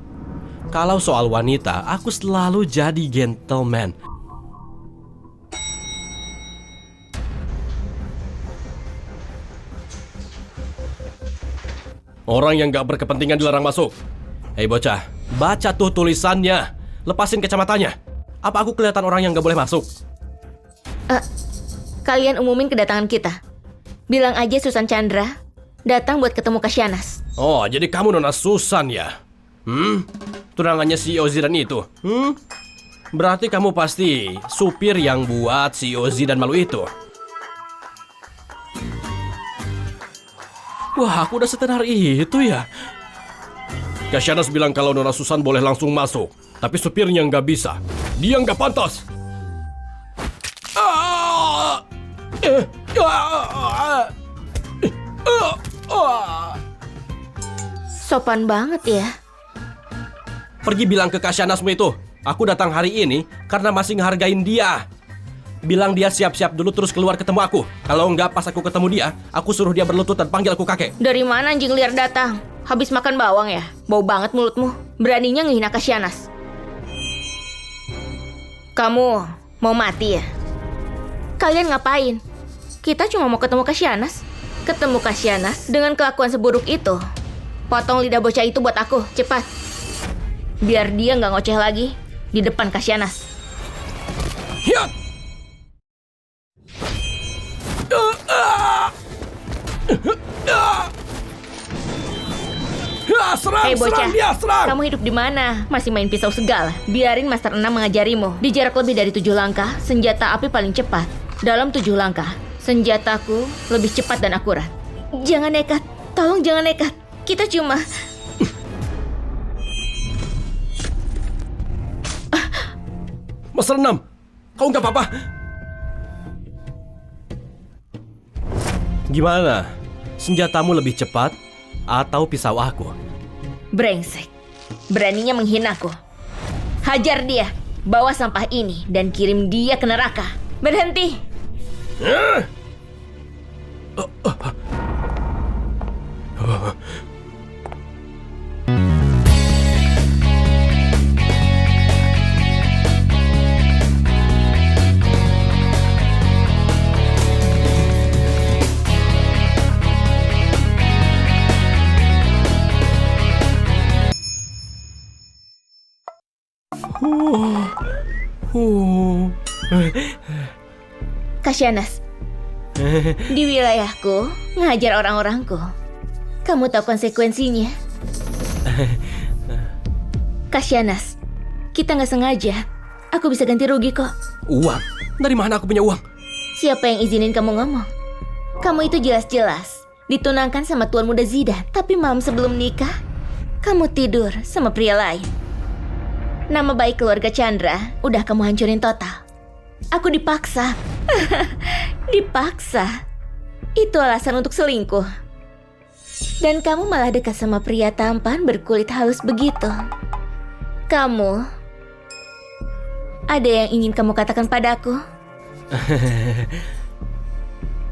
Speaker 2: Kalau soal wanita, aku selalu jadi gentleman. Orang yang gak berkepentingan dilarang masuk. Hei bocah, baca tuh tulisannya. Lepasin kacamatanya. Apa aku kelihatan orang yang gak boleh masuk?
Speaker 1: Kalian umumin kedatangan kita. Bilang aja Susan Chandra datang buat ketemu Syahnaz.
Speaker 2: Oh, jadi kamu Nona Susan ya? Tunangannya CEO Zidan itu? Berarti kamu pasti supir yang buat CEO Zidan malu itu? Wah, aku udah setenar itu ya. Kasyanas bilang kalau Nona Susan boleh langsung masuk, tapi supirnya nggak bisa. Dia nggak pantas.
Speaker 1: Sopan banget ya.
Speaker 2: Pergi bilang ke Kasyanasmu itu, aku datang hari ini karena masih ngehargain dia. Bilang dia siap-siap dulu terus keluar ketemu aku. Kalau enggak pas aku ketemu dia, aku suruh dia berlutut dan panggil aku kakek.
Speaker 1: Dari mana anjing liar datang? Habis makan bawang ya? Bau banget mulutmu. Beraninya ngehina Kasyanas. Kamu mau mati ya? Kalian ngapain? Kita cuma mau ketemu Kasyanas. Ketemu Kasyanas dengan kelakuan seburuk itu. Potong lidah bocah itu buat aku, cepat. Biar dia nggak ngoceh lagi di depan Kasyanas.
Speaker 2: Hiat! Serang,
Speaker 1: Hei bocah,
Speaker 2: serang dia, serang!
Speaker 1: kamu hidup di mana? Masih main pisau segala? Biarin Master 6 mengajarimu. Di jarak lebih dari 7 langkah, senjata api paling cepat. Dalam 7 langkah, senjataku lebih cepat dan akurat. Jangan nekat, tolong jangan nekat. Kita cuma...
Speaker 2: Master 6, kau nggak apa-apa? Gimana? Senjatamu lebih cepat atau pisau aku?
Speaker 1: Brengsek. Beraninya menghinaku. Hajar dia. Bawa sampah ini dan kirim dia ke neraka. Berhenti. Kasyanas, di wilayahku ngajar orang-orangku. Kamu tahu konsekuensinya? Kasyanas, kita nggak sengaja. Aku bisa ganti rugi kok.
Speaker 2: Uang? Dari mana aku punya uang?
Speaker 1: Siapa yang izinin kamu ngomong? Kamu itu jelas-jelas ditunangkan sama Tuan Muda Zidan. Tapi malam sebelum nikah, kamu tidur sama pria lain. Nama baik keluarga Chandra udah kamu hancurin total. Aku dipaksa. Dipaksa. Itu alasan untuk selingkuh. Dan kamu malah dekat sama pria tampan berkulit halus begitu. Kamu... Ada yang ingin kamu katakan padaku?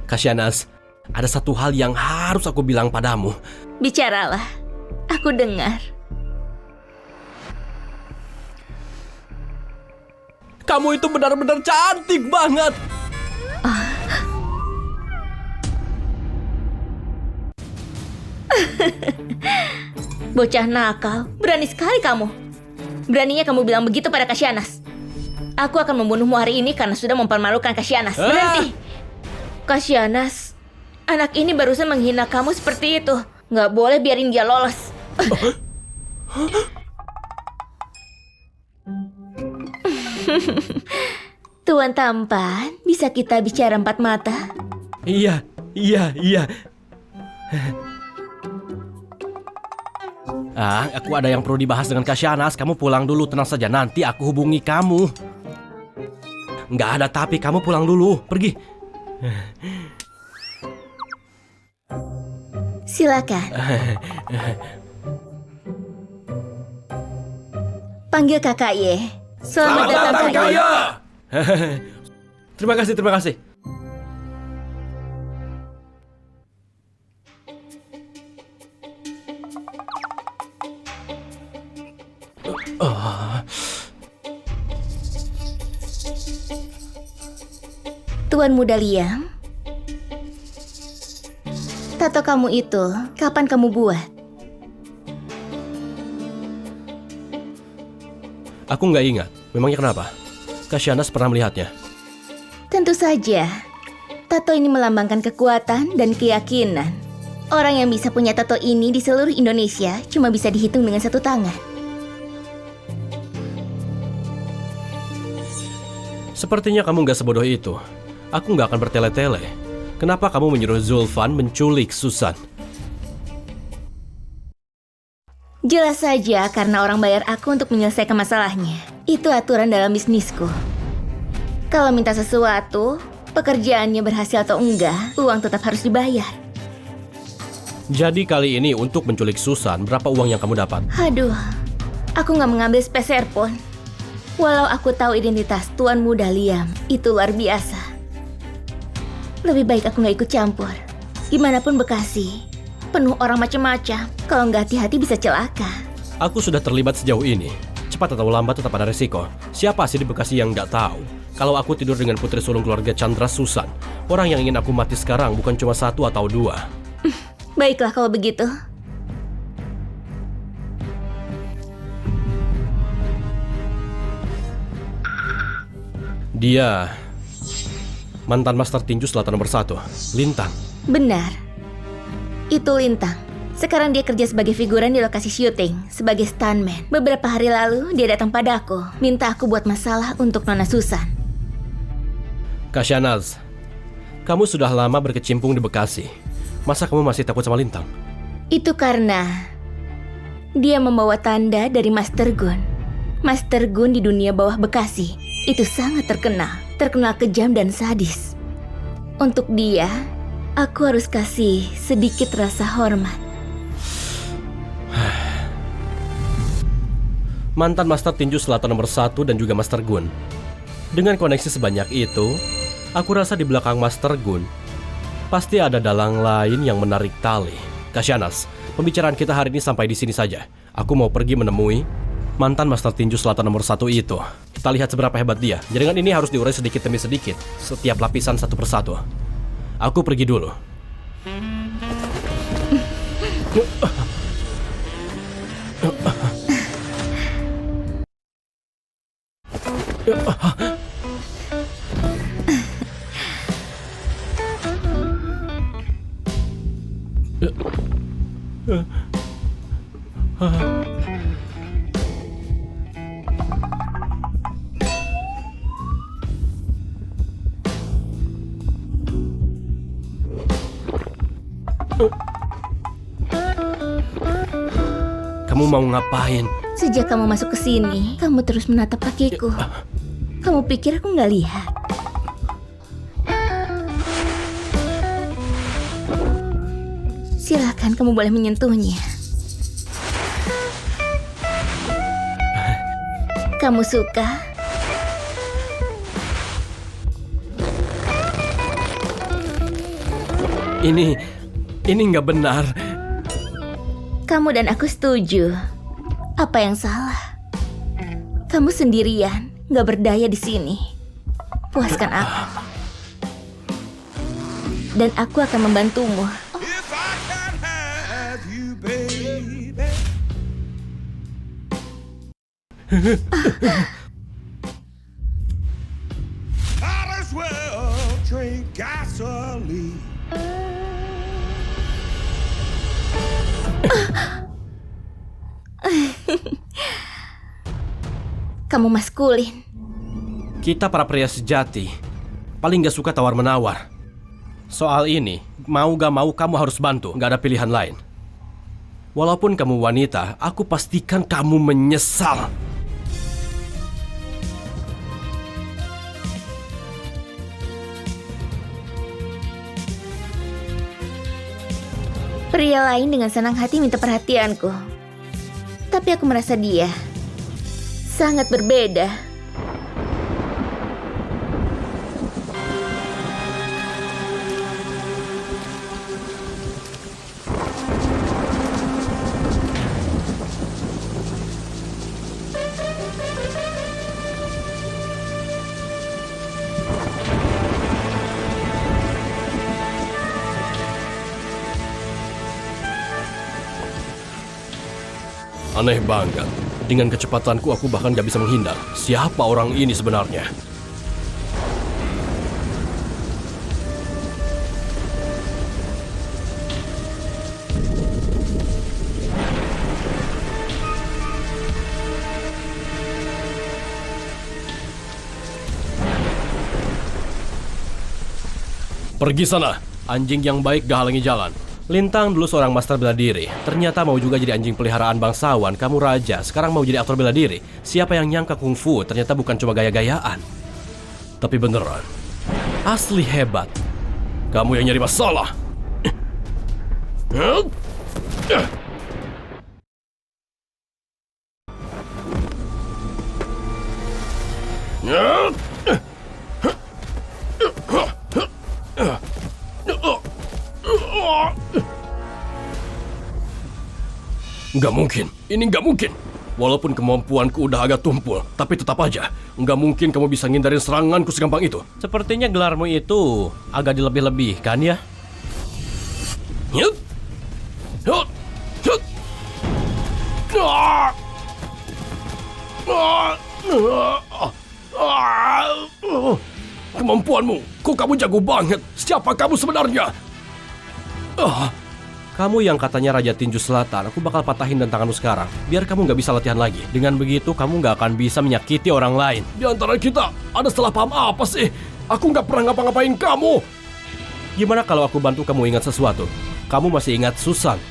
Speaker 2: Kasyanas, ada satu hal yang harus aku bilang padamu.
Speaker 1: Bicaralah. Aku dengar.
Speaker 2: Kamu itu benar-benar cantik banget.
Speaker 1: Bocah nakal, berani sekali kamu. Beraninya kamu bilang begitu pada Kasyanas. Aku akan membunuhmu hari ini karena sudah mempermalukan Kasyanas. Berhenti. Kasyanas, anak ini barusan menghina kamu seperti itu. Nggak boleh biarin dia lolos. Tuan tampan, bisa kita bicara empat mata?
Speaker 2: Iya. Aku ada yang perlu dibahas dengan Kasyanas. Kamu pulang dulu, tenang saja. Nanti aku hubungi kamu. Nggak ada tapi, kamu pulang dulu. Pergi.
Speaker 1: Silakan. Panggil kakak Ye. Selamat datang Kak Ye.
Speaker 2: Terima kasih.
Speaker 1: Tuan Muda Liam, tato kamu itu kapan kamu buat?
Speaker 2: Aku nggak ingat. Memangnya kenapa? Kasyanas pernah melihatnya.
Speaker 1: Tentu saja. Tato ini melambangkan kekuatan dan keyakinan. Orang yang bisa punya tato ini di seluruh Indonesia cuma bisa dihitung dengan satu tangan.
Speaker 2: Sepertinya kamu nggak sebodoh itu. Aku nggak akan bertele-tele. Kenapa kamu menyuruh Zulfan menculik Susan?
Speaker 1: Jelas saja karena orang bayar aku untuk menyelesaikan masalahnya. Itu aturan dalam bisnisku. Kalau minta sesuatu, pekerjaannya berhasil atau enggak, uang tetap harus dibayar.
Speaker 2: Jadi kali ini untuk menculik Susan, berapa uang yang kamu dapat?
Speaker 1: Aduh, aku nggak mengambil speser pun. Walau aku tahu identitas Tuan Muda Liam, itu luar biasa. Lebih baik aku nggak ikut campur. Gimana pun Bekasi, penuh orang macam-macam. Kalau nggak hati-hati bisa celaka.
Speaker 2: Aku sudah terlibat sejauh ini. Cepat atau lambat tetap ada resiko. Siapa sih di Bekasi yang nggak tahu? Kalau aku tidur dengan putri sulung keluarga Chandra Susan, orang yang ingin aku mati sekarang bukan cuma satu atau dua.
Speaker 1: Baiklah kalau begitu.
Speaker 2: Dia mantan master tinju selatan nomor 1, Lintang.
Speaker 1: Benar. Itu Lintang. Sekarang dia kerja sebagai figuran di lokasi syuting, sebagai stuntman. Beberapa hari lalu dia datang padaku, minta aku buat masalah untuk Nona Susan.
Speaker 2: Kak Shanaz, kamu sudah lama berkecimpung di Bekasi. Masa kamu masih takut sama Lintang?
Speaker 1: Itu karena dia membawa tanda dari Master Gun. Master Gun di dunia bawah Bekasi itu sangat terkenal kejam dan sadis. Untuk dia, aku harus kasih sedikit rasa hormat.
Speaker 2: Mantan master tinju selatan nomor 1 dan juga Master Gun. Dengan koneksi sebanyak itu, aku rasa di belakang Master Gun pasti ada dalang lain yang menarik tali. Kak Shanaz, pembicaraan kita hari ini sampai di sini saja. Aku mau pergi menemui mantan master tinju selatan nomor 1 itu. Kita lihat seberapa hebat dia. Jaringan ini harus diurai sedikit demi sedikit, setiap lapisan satu persatu. Aku pergi dulu. Kamu mau ngapain?
Speaker 1: Sejak kamu masuk ke sini, kamu terus menatap kakiku. Kamu pikir aku nggak lihat? Silakan, kamu boleh menyentuhnya. Kamu suka?
Speaker 2: Ini nggak benar.
Speaker 1: Kamu dan aku setuju. Apa yang salah? Kamu sendirian, nggak berdaya di sini. Puaskan aku. Dan aku akan membantumu.
Speaker 3: If I can have you, baby. Might as well drink gasoline.
Speaker 1: Kamu maskulin.
Speaker 2: Kita para pria sejati paling gak suka tawar-menawar. Soal ini, mau gak mau kamu harus bantu, gak ada pilihan lain. Walaupun kamu wanita, aku pastikan kamu menyesal.
Speaker 1: Pria lain dengan senang hati minta perhatianku. Tapi aku merasa dia sangat berbeda.
Speaker 2: Aneh banget. Dengan kecepatanku aku bahkan gak bisa menghindar. Siapa orang ini sebenarnya? Pergi sana. Anjing yang baik gak halangi jalan. Lintang dulu seorang master bela diri. Ternyata mau juga jadi anjing peliharaan bangsawan. Kamu raja, sekarang mau jadi aktor bela diri. Siapa yang nyangka kungfu ternyata bukan cuma gaya-gayaan. Tapi beneran, asli hebat. Kamu yang nyari masalah. Nggak mungkin, ini nggak mungkin. Walaupun kemampuanku udah agak tumpul, tapi tetap aja nggak mungkin kamu bisa ngindarin seranganku segampang itu. Sepertinya gelarmu itu agak dilebih-lebihkan ya. Yut, yut, yut. Kemampuanmu, kok kamu jago banget? Siapa kamu sebenarnya? Kamu yang katanya Raja Tinju Selatan, aku bakal patahin dan tanganmu sekarang. Biar kamu nggak bisa latihan lagi. Dengan begitu, kamu nggak akan bisa menyakiti orang lain. Di antara kita, ada salah paham apa sih? Aku nggak pernah ngapa-ngapain kamu. Gimana kalau aku bantu kamu ingat sesuatu? Kamu masih ingat Susan?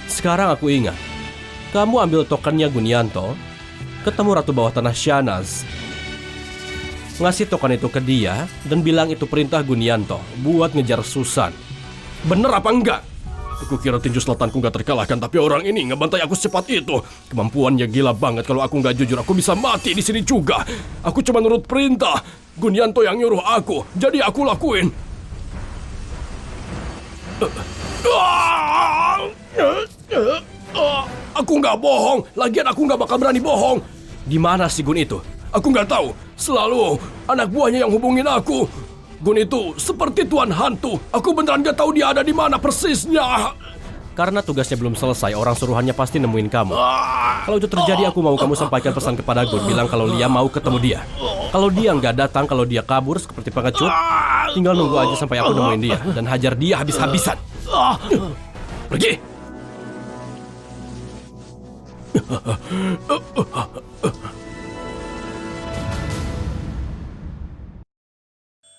Speaker 2: Sekarang aku ingat. Kamu ambil tokennya Gunianto, ketemu Ratu Bawah Tanah Shanaz, ngasih token itu ke dia, dan bilang itu perintah Gunianto buat ngejar Susan. Bener apa enggak? Aku kira Tinju Selatanku nggak terkalahkan, tapi orang ini ngebantai aku secepat itu. Kemampuannya gila banget. Kalau aku nggak jujur, aku bisa mati di sini juga. Aku cuma nurut perintah. Gunianto yang nyuruh aku, jadi aku lakuin. Aku nggak bohong. Lagian aku nggak bakal berani bohong. Di mana si Gun itu? Aku nggak tahu. Selalu anak buahnya yang hubungin aku. Gun itu seperti tuan hantu. Aku beneran gak tahu dia ada di mana persisnya. Karena tugasnya belum selesai, orang suruhannya pasti nemuin kamu. Kalau itu terjadi, aku mau kamu sampaikan pesan kepada Gun. Bilang kalau Lia mau ketemu dia. Kalau dia nggak datang, kalau dia kabur seperti pengecut, tinggal nunggu aja sampai aku nemuin dia dan hajar dia habis-habisan. Pergi.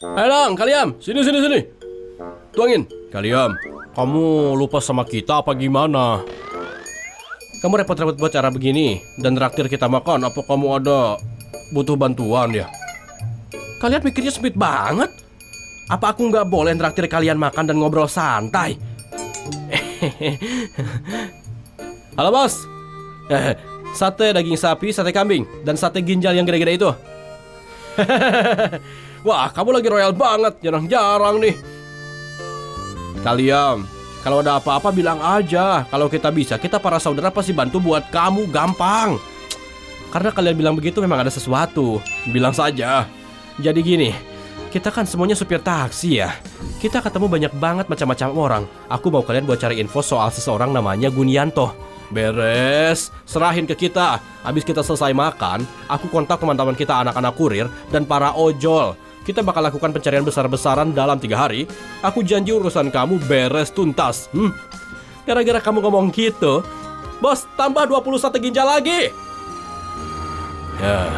Speaker 2: Ayo Kaliam, sini. Tuangin. Kaliam, kamu lupa sama kita apa gimana? Kamu repot-repot buat cara begini dan traktir kita makan. Apa kamu ada butuh bantuan ya? Kalian mikirnya sempit banget. Apa aku nggak boleh traktir kalian makan dan ngobrol santai? Halo bos. Sate daging sapi, sate kambing, dan sate ginjal yang gede-gede itu. Wah, kamu lagi royal banget, jarang-jarang nih. Kalian, kalau ada apa-apa bilang aja. Kalau kita bisa, kita para saudara pasti bantu buat kamu, gampang. Karena kalian bilang begitu memang ada sesuatu. Bilang saja. Jadi gini, kita kan semuanya supir taksi ya. Kita ketemu banyak banget macam-macam orang. Aku mau kalian buat cari info soal seseorang namanya Gunianto. Beres, serahin ke kita. Habis kita selesai makan, aku kontak teman-teman kita, anak-anak kurir dan para ojol. Kita bakal lakukan pencarian besar-besaran dalam 3 hari. Aku janji urusan kamu beres tuntas. Gara-gara kamu ngomong gitu, bos, tambah 20 sate ginjal lagi. Ya.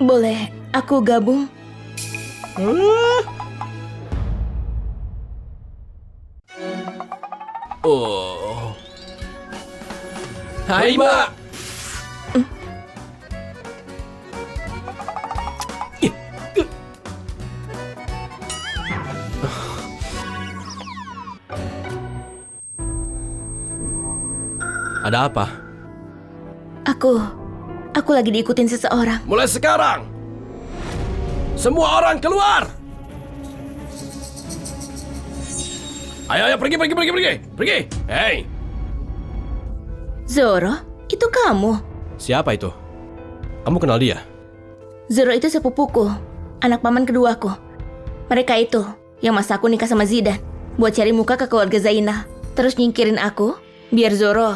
Speaker 1: Boleh aku gabung?
Speaker 2: Oh. Hai, Mbak. Ada apa?
Speaker 1: Aku lagi diikutin seseorang.
Speaker 2: Mulai sekarang, semua orang keluar. Ayo, pergi. Hei.
Speaker 1: Zoro, itu kamu?
Speaker 2: Siapa itu? Kamu kenal dia?
Speaker 1: Zoro itu sepupuku, anak paman keduaku. Mereka itu yang masa aku nikah sama Zidan buat cari muka ke keluarga Zainah. Terus nyingkirin aku biar Zoro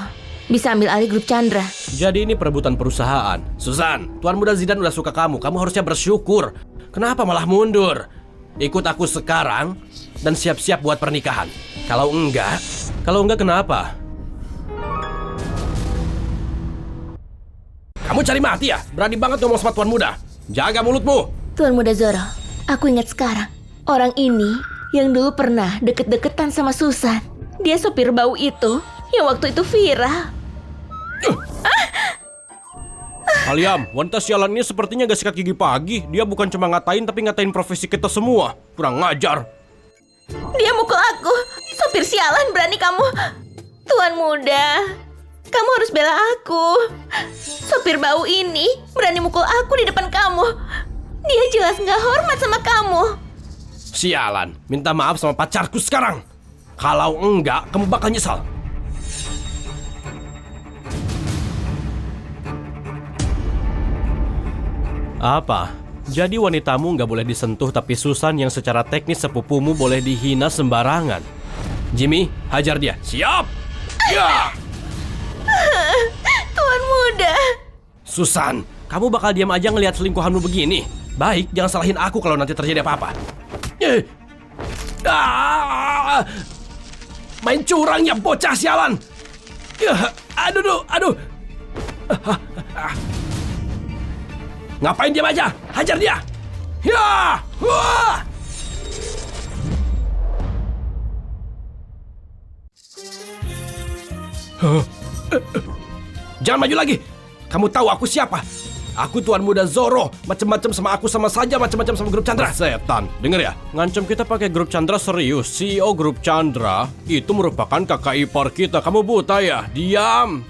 Speaker 1: bisa ambil alih grup Chandra.
Speaker 2: Jadi ini perebutan perusahaan. Susan, Tuan Muda Zidan udah suka kamu. Kamu harusnya bersyukur. Kenapa malah mundur? ikut aku sekarang dan siap-siap buat pernikahan. Kalau enggak kenapa? Kamu cari mati ya? Berani banget ngomong sama tuan muda. Jaga mulutmu.
Speaker 1: Tuan Muda Zoro, aku ingat sekarang. Orang ini yang dulu pernah deket-deketan sama Susan. Dia sopir bau itu yang waktu itu viral.
Speaker 2: Kalian, wanita sialan ini sepertinya gak sikat gigi pagi. Dia bukan cuma ngatain tapi ngatain profesi kita semua. Kurang ngajar.
Speaker 1: Dia mukul aku. Sopir sialan, berani kamu. Tuan Muda, kamu harus bela aku. Sopir bau ini berani mukul aku di depan kamu. Dia jelas gak hormat sama kamu.
Speaker 2: Sialan, minta maaf sama pacarku sekarang. Kalau enggak, kamu bakal nyesal. Apa? Jadi wanitamu nggak boleh disentuh, tapi Susan yang secara teknis sepupumu boleh dihina sembarangan. Jimmy, hajar dia. Siap! Ya!
Speaker 1: Tuan Muda.
Speaker 2: Susan, kamu bakal diam aja ngelihat selingkuhanmu begini. Baik, jangan salahin aku kalau nanti terjadi apa-apa. Main curang ya bocah sialan. Aduh. Ngapain diam aja? Hajar dia! Ya! Wah! Jangan maju lagi! Kamu tahu aku siapa? Aku Tuan Muda Zoro. Macam-macam sama aku sama saja macam-macam sama grup Chandra. Setan, denger ya? Ngancam kita pakai grup Chandra serius. CEO grup Chandra itu merupakan kakak ipar kita. Kamu buta ya? Diam!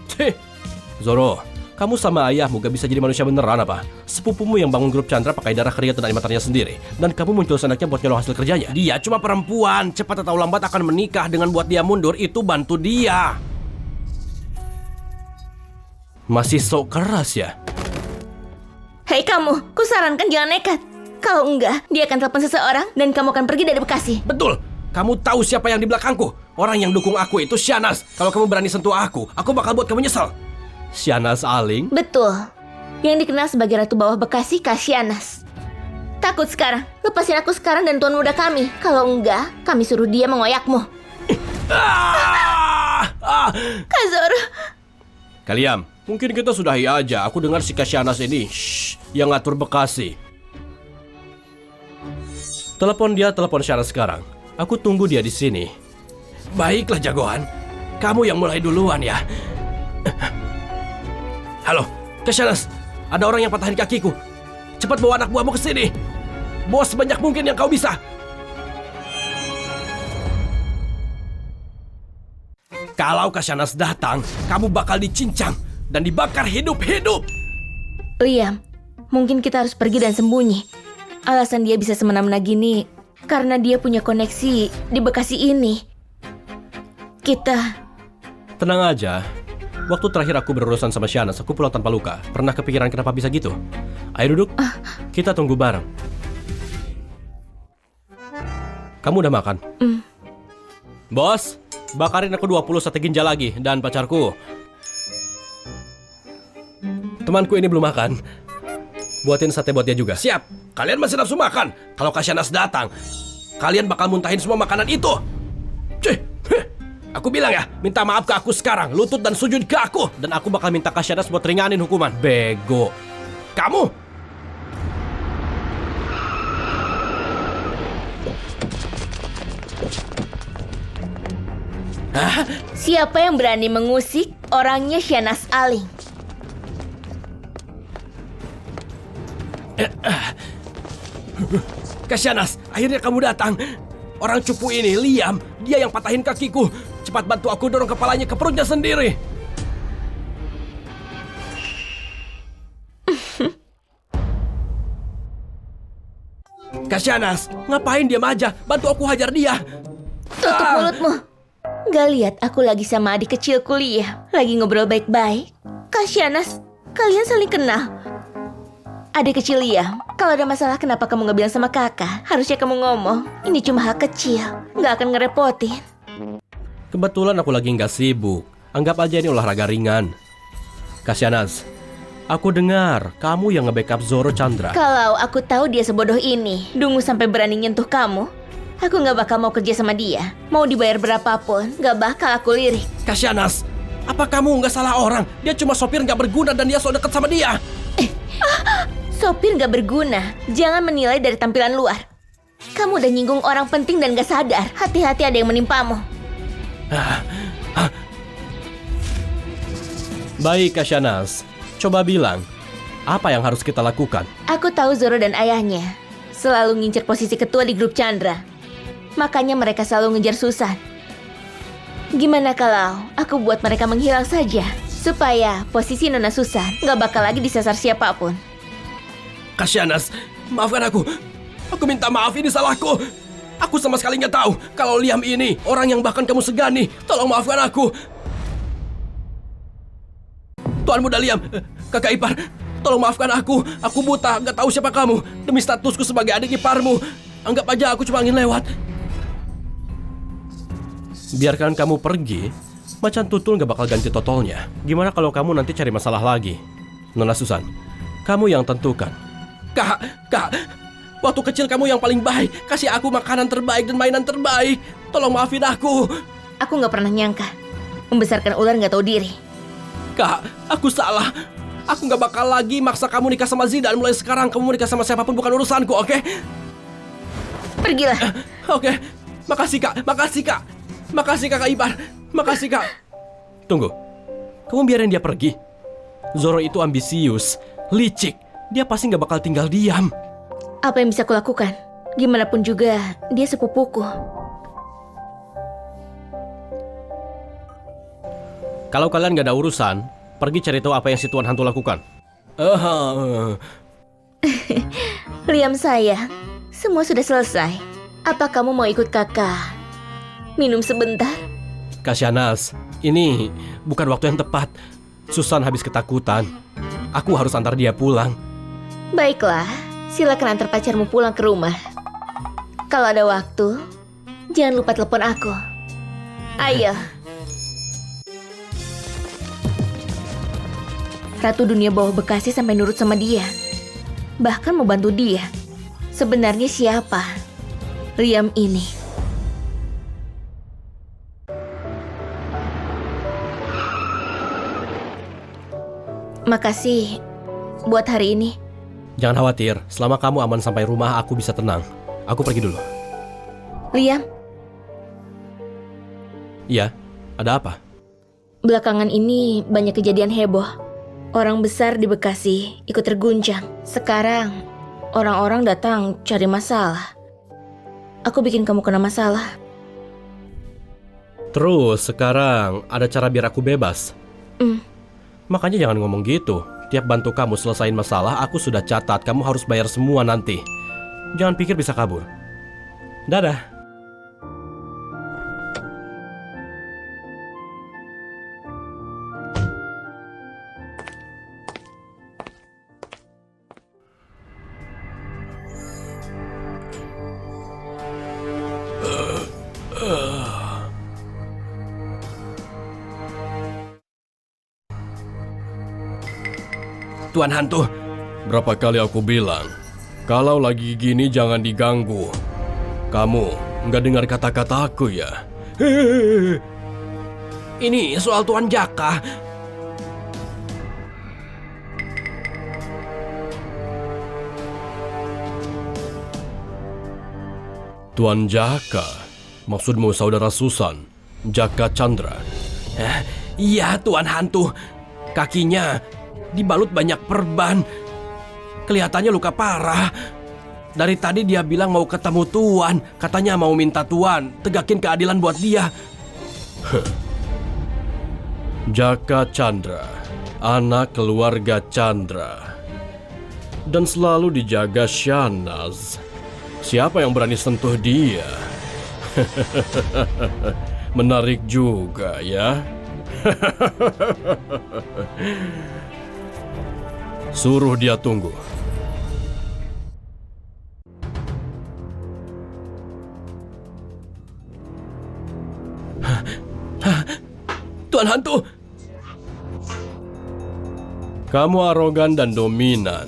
Speaker 2: Zoro, kamu sama ayahmu gak bisa jadi manusia beneran apa? Sepupumu yang bangun grup Chandra pakai darah keringat dan air matanya sendiri. Dan kamu muncul senaknya buat nyolong hasil kerjanya. Dia cuma perempuan, cepat atau lambat akan menikah. Dengan buat dia mundur, itu bantu dia. Masih sok keras ya?
Speaker 1: Hei kamu, kusarankan jangan nekat. Kalau enggak, dia akan telepon seseorang dan kamu akan pergi dari Bekasi.
Speaker 2: Betul, kamu tahu siapa yang di belakangku. Orang yang dukung aku itu Shahnaz. Kalau kamu berani sentuh aku bakal buat kamu nyesal. Shahnaz Aling?
Speaker 1: Betul. Yang dikenal sebagai Ratu Bawah Bekasi, Kak Shahnaz. Takut sekarang? Lepasin aku sekarang dan tuan muda kami. Kalau enggak, kami suruh dia mengoyakmu. Kak Zoro.
Speaker 2: Kalian, mungkin kita sudahi aja. Aku dengar si Kak Shahnaz ini yang ngatur Bekasi. Telepon Shahnaz sekarang. Aku tunggu dia di sini. Baiklah jagoan, kamu yang mulai duluan ya. Halo, Kak Shahnaz, ada orang yang patahin kakiku. Cepat bawa anak buahmu ke sini. Bawa sebanyak mungkin yang kau bisa. Kalau Kak Shahnaz datang, kamu bakal dicincang dan dibakar hidup-hidup.
Speaker 1: Liam, mungkin kita harus pergi dan sembunyi. Alasan dia bisa semena-mena gini karena dia punya koneksi di Bekasi ini.
Speaker 2: Tenang aja. Waktu terakhir aku berurusan sama Shahnaz, aku pulang tanpa luka. Pernah kepikiran kenapa bisa gitu? Ayo duduk, kita tunggu bareng. Kamu udah makan? Bos, bakarin aku 20 sate ginjal lagi. Dan pacarku, temanku ini belum makan. Buatin sate buat dia juga. Siap, kalian masih nafsu makan. Kalau Kak Shahnaz datang, kalian bakal muntahin semua makanan itu. Aku bilang ya, minta maaf ke aku sekarang. Lutut dan sujud ke aku. Dan aku bakal minta Kak Shahnaz buat ringanin hukuman. Bego. Kamu! Hah?
Speaker 1: Siapa yang berani mengusik orangnya Shahnaz Aling?
Speaker 2: Kak Shahnaz, akhirnya kamu datang. Orang cupu ini, Liam, dia yang patahin kakiku. Cepat bantu aku dorong kepalanya ke perutnya sendiri. Kak Shahnaz, ngapain diam aja? Bantu aku hajar dia.
Speaker 1: Tutup mulutmu. Gak lihat aku lagi sama adik kecil kuliah. Lagi ngobrol baik-baik. Kak Shahnaz, kalian saling kenal. Adik kecil Liam, kalau ada masalah kenapa kamu gak bilang sama kakak? Harusnya kamu ngomong. Ini cuma hal kecil, gak akan ngerepotin.
Speaker 2: Kebetulan aku lagi nggak sibuk. Anggap aja ini olahraga ringan. Kak Shahnaz, Aku dengar kamu yang nge-backup Zoro Chandra.
Speaker 1: Kalau aku tahu dia sebodoh ini, Dungu sampai berani nyentuh kamu, aku nggak bakal mau kerja sama dia. Mau dibayar berapapun, nggak bakal aku lirik.
Speaker 2: Kasyanas, apa kamu nggak salah orang? Dia cuma sopir nggak berguna dan dia so deket sama dia.
Speaker 1: Sopir nggak berguna, jangan menilai dari tampilan luar. Kamu udah nyinggung orang penting dan gak sadar. Hati-hati ada yang menimpamu.
Speaker 2: Baik, Kasyanas. Coba bilang, apa yang harus kita lakukan?
Speaker 1: Aku tahu Zoro dan ayahnya selalu ngincer posisi ketua di grup Chandra. Makanya mereka selalu ngejar Susan. Gimana kalau aku buat mereka menghilang saja, supaya posisi Nona Susan gak bakal lagi disasar siapapun.
Speaker 2: Kasyanas, maafkan aku. Aku minta maaf, ini salahku. Aku sama sekali nggak tahu kalau Liam ini orang yang bahkan kamu segani. Tolong maafkan aku. Tuan Muda Liam, kakak ipar, tolong maafkan aku. Aku buta, nggak tahu siapa kamu. Demi statusku sebagai adik iparmu, anggap aja aku cuma ingin lewat. Biarkan kamu pergi, macan tutul nggak bakal ganti totolnya. Gimana kalau kamu nanti cari masalah lagi? Nona Susan, kamu yang tentukan. Kak, waktu kecil kamu yang paling baik. Kasih aku makanan terbaik dan mainan terbaik. Tolong maafin aku.
Speaker 1: Aku gak pernah nyangka membesarkan ular gak tahu diri.
Speaker 2: Kak, aku salah. Aku gak bakal lagi maksa kamu nikah sama Zidane. Mulai sekarang kamu nikah sama siapapun bukan urusanku, oke?
Speaker 1: Pergilah.
Speaker 2: Oke, makasih kak. Makasih kakak ipar. Makasih kak. Tunggu, kamu biarin dia pergi. Zoro itu ambisius, licik. Dia pasti gak bakal tinggal diam.
Speaker 1: Apa yang bisa kulakukan? Gimana pun juga, dia sepupuku.
Speaker 2: Kalau kalian gak ada urusan, pergi cari tahu apa yang si Tuan Hantu lakukan.
Speaker 1: Liam sayang, semua sudah selesai. Apa kamu mau ikut kakak? Minum sebentar?
Speaker 2: Kasyanas, ini bukan waktu yang tepat. Susan habis ketakutan. Aku harus antar dia pulang.
Speaker 1: Baiklah, silakan antar pacarmu pulang ke rumah. Kalau ada waktu, jangan lupa telepon aku. Ayo. Ratu Dunia Bawah Bekasi sampai nurut sama dia. Bahkan mau bantu dia. Sebenarnya siapa Liam ini? Makasih buat hari ini.
Speaker 2: Jangan khawatir, selama kamu aman sampai rumah aku bisa tenang. Aku pergi dulu.
Speaker 1: Liam,
Speaker 2: Iya, ada apa?
Speaker 1: belakangan ini banyak kejadian heboh. Orang besar di Bekasi ikut terguncang. Sekarang orang-orang datang cari masalah. Aku bikin kamu kena masalah.
Speaker 2: Terus sekarang ada cara biar aku bebas. Makanya jangan ngomong gitu. Tiap bantu kamu selesain masalah, aku sudah catat. Kamu harus bayar semua nanti. Jangan pikir bisa kabur. Dadah. Tuan Hantu, berapa kali aku bilang, kalau lagi gini jangan diganggu. Kamu nggak dengar kata-kata aku ya? Ini soal Tuan Jaka. Tuan Jaka? Maksudmu saudara Susan, Jaka Chandra? Iya, Tuan Hantu. Kakinya dibalut banyak perban. Kelihatannya luka parah. Dari tadi dia bilang mau ketemu Tuan. Katanya mau minta Tuan tegakin keadilan buat dia. Jaka Chandra, anak keluarga Chandra, dan selalu dijaga Shanaz. Siapa yang berani sentuh dia? Menarik juga ya. Suruh dia tunggu. Tuan Hantu! Kamu arogan dan dominan.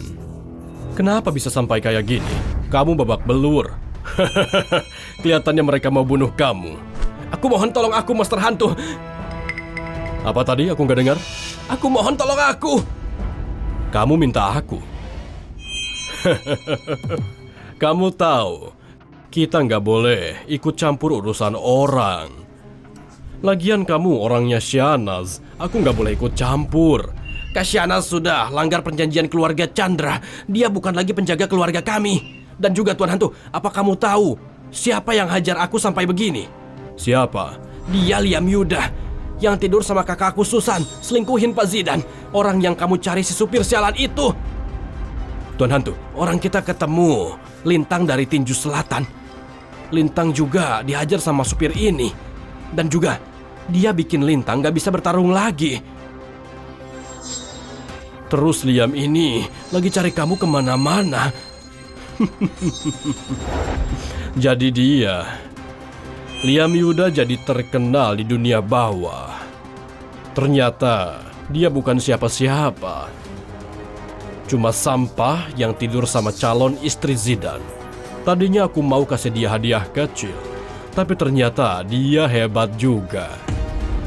Speaker 2: Kenapa bisa sampai kayak gini? Kamu babak belur. Kelihatannya mereka mau bunuh kamu. Aku mohon tolong aku, Master Hantu. Apa tadi? Aku nggak dengar. Aku mohon tolong aku. Kamu minta aku. Kamu tahu, kita nggak boleh ikut campur urusan orang. Lagian kamu orangnya Syahnaz. Aku nggak boleh ikut campur. Kak Syahnaz sudah langgar perjanjian keluarga Chandra. Dia bukan lagi penjaga keluarga kami. Dan juga Tuan Hantu, apa kamu tahu siapa yang hajar aku sampai begini? Siapa? Dia Liam Yuda, yang tidur sama kakakku Susan, selingkuhin Pak Zidan, orang yang kamu cari si supir sialan itu. Tuan Hantu, orang kita ketemu Lintang dari Tinju Selatan. Lintang juga dihajar sama supir ini. Dan juga dia bikin Lintang gak bisa bertarung lagi. Terus Liam ini lagi cari kamu kemana-mana. Jadi Liam Yuda jadi terkenal di dunia bawah. Ternyata dia bukan siapa-siapa. Cuma sampah yang tidur sama calon istri Zidan. Tadinya aku mau kasih dia hadiah kecil, tapi ternyata dia hebat juga.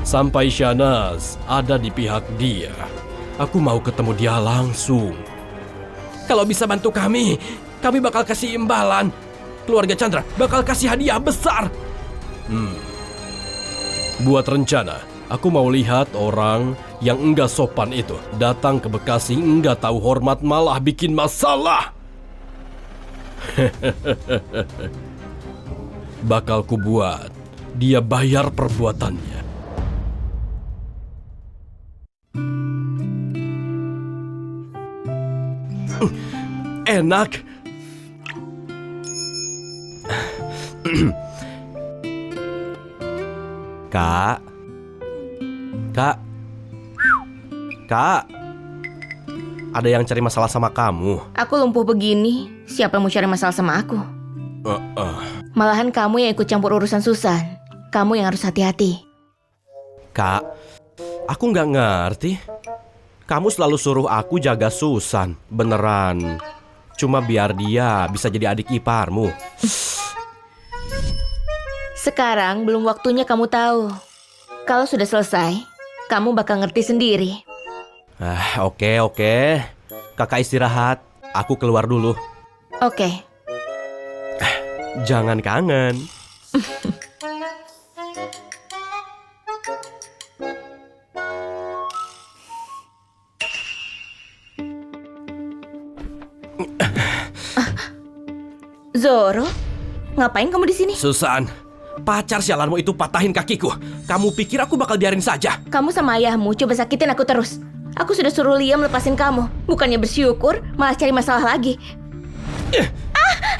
Speaker 2: Sampai Syahnaz ada di pihak dia. Aku mau ketemu dia langsung. Kalau bisa bantu kami bakal kasih imbalan. Keluarga Chandra bakal kasih hadiah besar. Buat rencana, aku mau lihat orang yang enggak sopan itu datang ke Bekasi, enggak tahu hormat, malah bikin masalah. Bakal ku buat dia bayar perbuatannya. Enak. Kak. Ada yang cari masalah sama kamu.
Speaker 1: Aku lumpuh begini, siapa yang mau cari masalah sama aku? Malahan kamu yang ikut campur urusan Susan. Kamu yang harus hati-hati.
Speaker 2: Kak, aku nggak ngerti. Kamu selalu suruh aku jaga Susan. Beneran. Cuma biar dia bisa jadi adik iparmu.
Speaker 1: Sekarang belum waktunya kamu tahu. Kalau sudah selesai, kamu bakal ngerti sendiri.
Speaker 2: Oke. Kakak istirahat. Aku keluar dulu.
Speaker 1: Oke.
Speaker 2: Jangan kangen.
Speaker 1: Zoro, ngapain kamu di sini?
Speaker 2: Susan, pacar sialanmu itu patahin kakiku. Kamu pikir aku bakal biarin saja?
Speaker 1: Kamu sama ayahmu coba sakitin aku terus. Aku sudah suruh Liam lepasin kamu. Bukannya bersyukur, malah cari masalah lagi.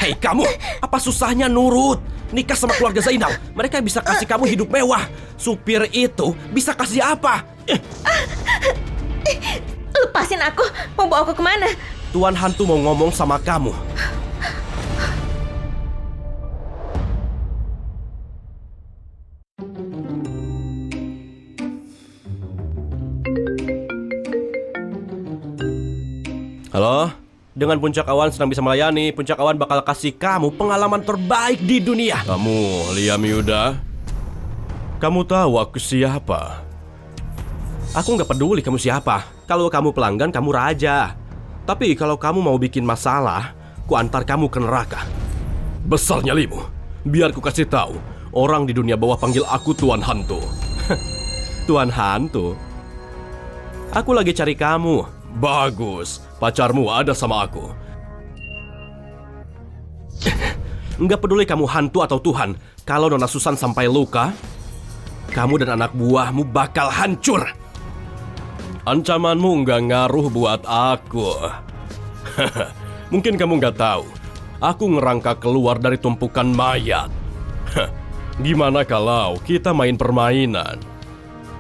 Speaker 2: Hei kamu, apa susahnya nurut? Nikah sama keluarga Zainal, mereka bisa kasih kamu hidup mewah. Supir itu bisa kasih apa?
Speaker 1: Lepasin aku, mau bawa aku kemana?
Speaker 2: Tuan Hantu mau ngomong sama kamu. Halo, dengan Puncak Awan sedang bisa melayani. Puncak Awan bakal kasih kamu pengalaman terbaik di dunia. Kamu, Liam Yuda, kamu tahu aku siapa? Aku nggak peduli kamu siapa. Kalau kamu pelanggan, kamu raja. Tapi kalau kamu mau bikin masalah, ku antar kamu ke neraka. Besar nyalimu. Biar ku kasih tahu, orang di dunia bawah panggil aku Tuan Hantu. Tuan Hantu? Aku lagi cari kamu. Bagus, pacarmu ada sama aku. Nggak peduli kamu hantu atau Tuhan. Kalau Nona Susan sampai luka, kamu dan anak buahmu bakal hancur. Ancamanmu nggak ngaruh buat aku. Mungkin kamu nggak tahu, aku ngerangka keluar dari tumpukan mayat. Gimana kalau kita main permainan?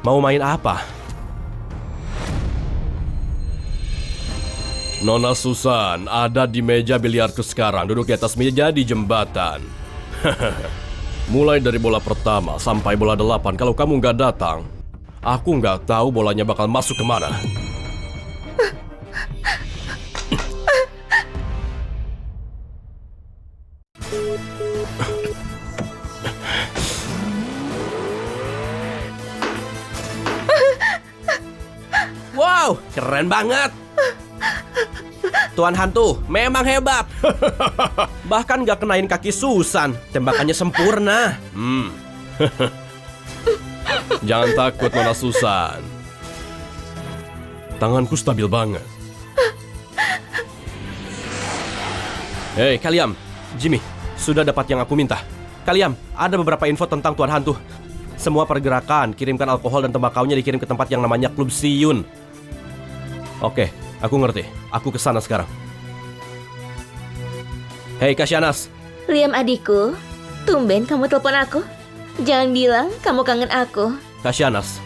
Speaker 2: Mau main apa? Nona Susan ada di meja biliarku sekarang, duduk di atas meja di jembatan. Mulai dari bola pertama sampai bola 8, kalau kamu nggak datang, aku nggak tahu bolanya bakal masuk kemana. Wow, keren banget. Tuan Hantu memang hebat. Bahkan gak kenain kaki Susan. Tembakannya sempurna. Jangan takut, Nona Susan. Tanganku stabil banget. Hei, kalian. Jimmy, sudah dapat yang aku minta. Kalian, ada beberapa info tentang Tuan Hantu. Semua pergerakan, kirimkan alkohol dan tembakaunya dikirim ke tempat yang namanya Klub Siyun. Oke, aku ngerti. Aku kesana sekarang. Hei, Kasyanas.
Speaker 1: Liam adikku, tumben kamu telepon aku. Jangan bilang kamu kangen aku.
Speaker 2: Kasyanas,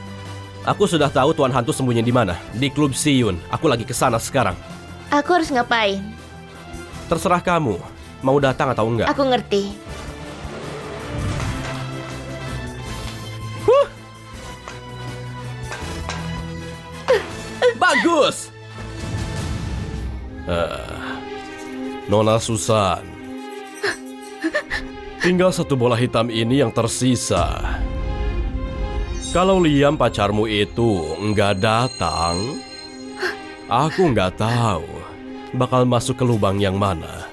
Speaker 2: aku sudah tahu Tuan Hantu sembunyi di mana. Di Klub Siyun. Aku lagi kesana sekarang.
Speaker 1: Aku harus ngapain?
Speaker 2: Terserah kamu. Mau datang atau enggak?
Speaker 1: Aku ngerti.
Speaker 2: Bagus! Nona Susan. Tinggal satu bola hitam ini yang tersisa. Kalau Liam pacarmu itu enggak datang, aku enggak tahu bakal masuk ke lubang yang mana.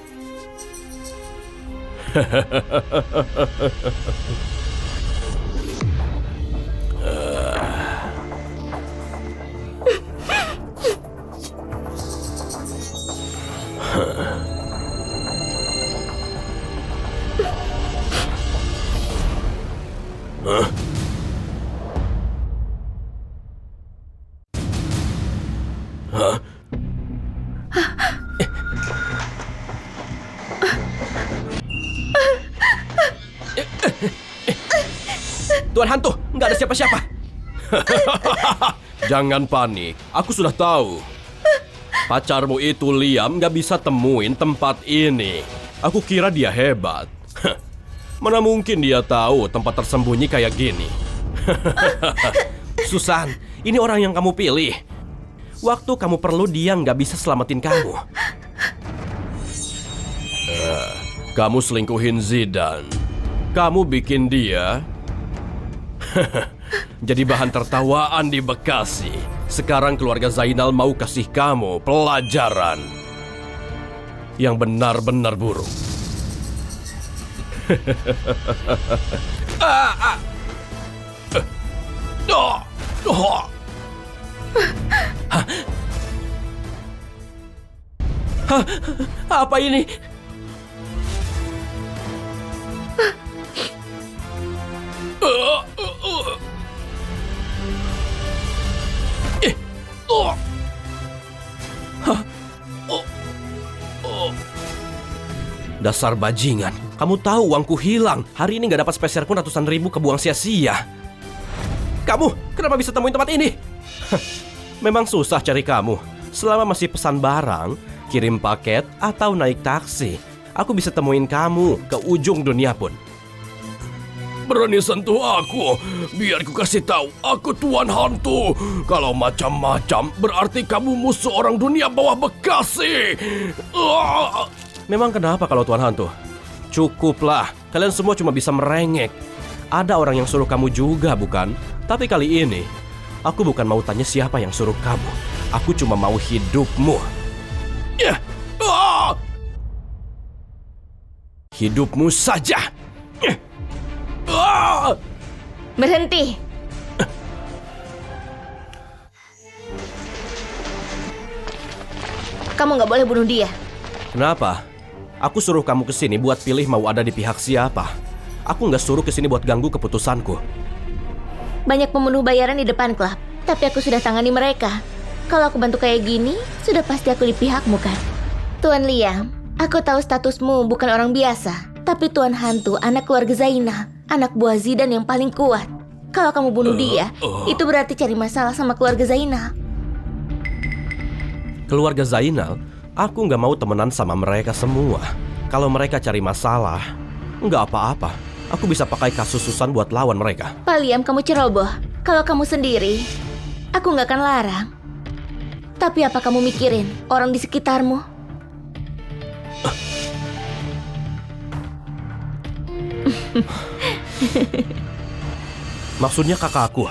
Speaker 2: Tuan Hantu, nggak ada siapa-siapa. Jangan panik, aku sudah tahu. Pacarmu itu Liam nggak bisa temuin tempat ini. Aku kira dia hebat. Mana mungkin dia tahu tempat tersembunyi kayak gini. Susan, ini orang yang kamu pilih. Waktu kamu perlu dia nggak bisa selamatin kamu. Kamu selingkuhin Zidane. Kamu bikin dia jadi bahan tertawaan di Bekasi. Sekarang keluarga Zainal mau kasih kamu pelajaran yang benar-benar buruk. Apa ini? Dasar bajingan. Kamu tahu uangku hilang. Hari ini gak dapat spesial pun ratusan ribu kebuang sia-sia. Kamu kenapa bisa temuin tempat ini? Memang susah cari kamu. Selama masih pesan barang, kirim paket, atau naik taksi, aku bisa temuin kamu ke ujung dunia pun. Berani sentuh aku, biar ku kasih tahu aku Tuan Hantu. Kalau macam-macam berarti kamu musuh orang dunia bawah Bekasi. Memang kenapa kalau Tuan Hantu? Cukuplah, kalian semua cuma bisa merengek. Ada orang yang suruh kamu juga, bukan? Tapi kali ini, aku bukan mau tanya siapa yang suruh kamu. Aku cuma mau hidupmu. Hidupmu saja.
Speaker 1: Berhenti. Kamu nggak boleh bunuh dia.
Speaker 2: Kenapa? Aku suruh kamu kesini buat pilih mau ada di pihak siapa. Aku nggak suruh kesini buat ganggu keputusanku.
Speaker 1: Banyak pembunuh bayaran di depan klub, tapi aku sudah tangani mereka. Kalau aku bantu kayak gini, sudah pasti aku di pihakmu kan? Tuan Liam, aku tahu statusmu bukan orang biasa, tapi Tuan Hantu anak keluarga Zainal, anak buah Zidane yang paling kuat. Kalau kamu bunuh dia, itu berarti cari masalah sama keluarga Zainal.
Speaker 2: Keluarga Zainal? Aku nggak mau temenan sama mereka semua. Kalau mereka cari masalah, nggak apa-apa. Aku bisa pakai kasus Susan buat lawan mereka.
Speaker 1: Pak Liam, kamu ceroboh. Kalau kamu sendiri, aku nggak akan larang. Tapi apa kamu mikirin orang di sekitarmu?
Speaker 2: Maksudnya kakakku?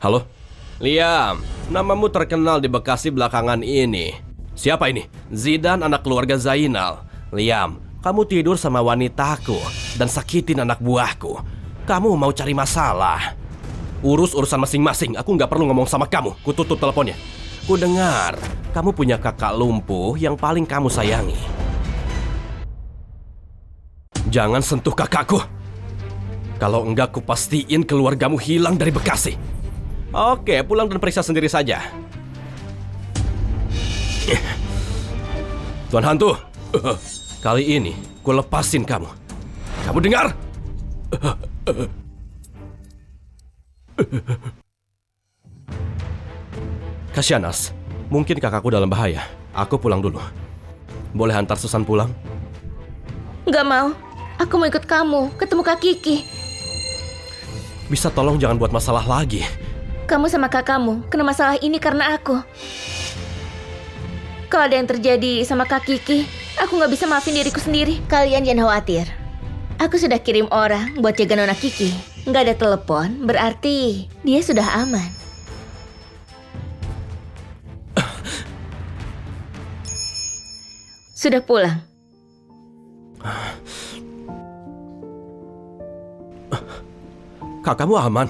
Speaker 2: Halo? Liam, namamu terkenal di Bekasi belakangan ini. Siapa ini? Zidan, anak keluarga Zainal. Liam, kamu tidur sama wanitaku dan sakitin anak buahku. Kamu mau cari masalah? Urus urusan masing-masing, aku nggak perlu ngomong sama kamu. Ku tutup teleponnya. Ku dengar, kamu punya kakak lumpuh yang paling kamu sayangi. Jangan sentuh kakakku. Kalau enggak, ku pastiin keluargamu hilang dari Bekasi. Oke, pulang dan periksa sendiri saja. Tuan hantu, kali ini ku lepasin kamu. Kamu dengar? Kasyanas, mungkin kakakku dalam bahaya. Aku pulang dulu. Boleh hantar Susan pulang?
Speaker 1: Nggak mau. Aku mau ikut kamu, ketemu Kak Kiki.
Speaker 2: Bisa tolong jangan buat masalah lagi.
Speaker 1: Kamu sama kakakmu kena masalah ini karena aku. Kalau ada yang terjadi sama Kak Kiki, aku nggak bisa maafin diriku sendiri. Kalian jangan khawatir. Aku sudah kirim orang buat jaga Nona Kiki. Nggak ada telepon, berarti dia sudah aman. Sudah pulang.
Speaker 2: Kak, kamu aman?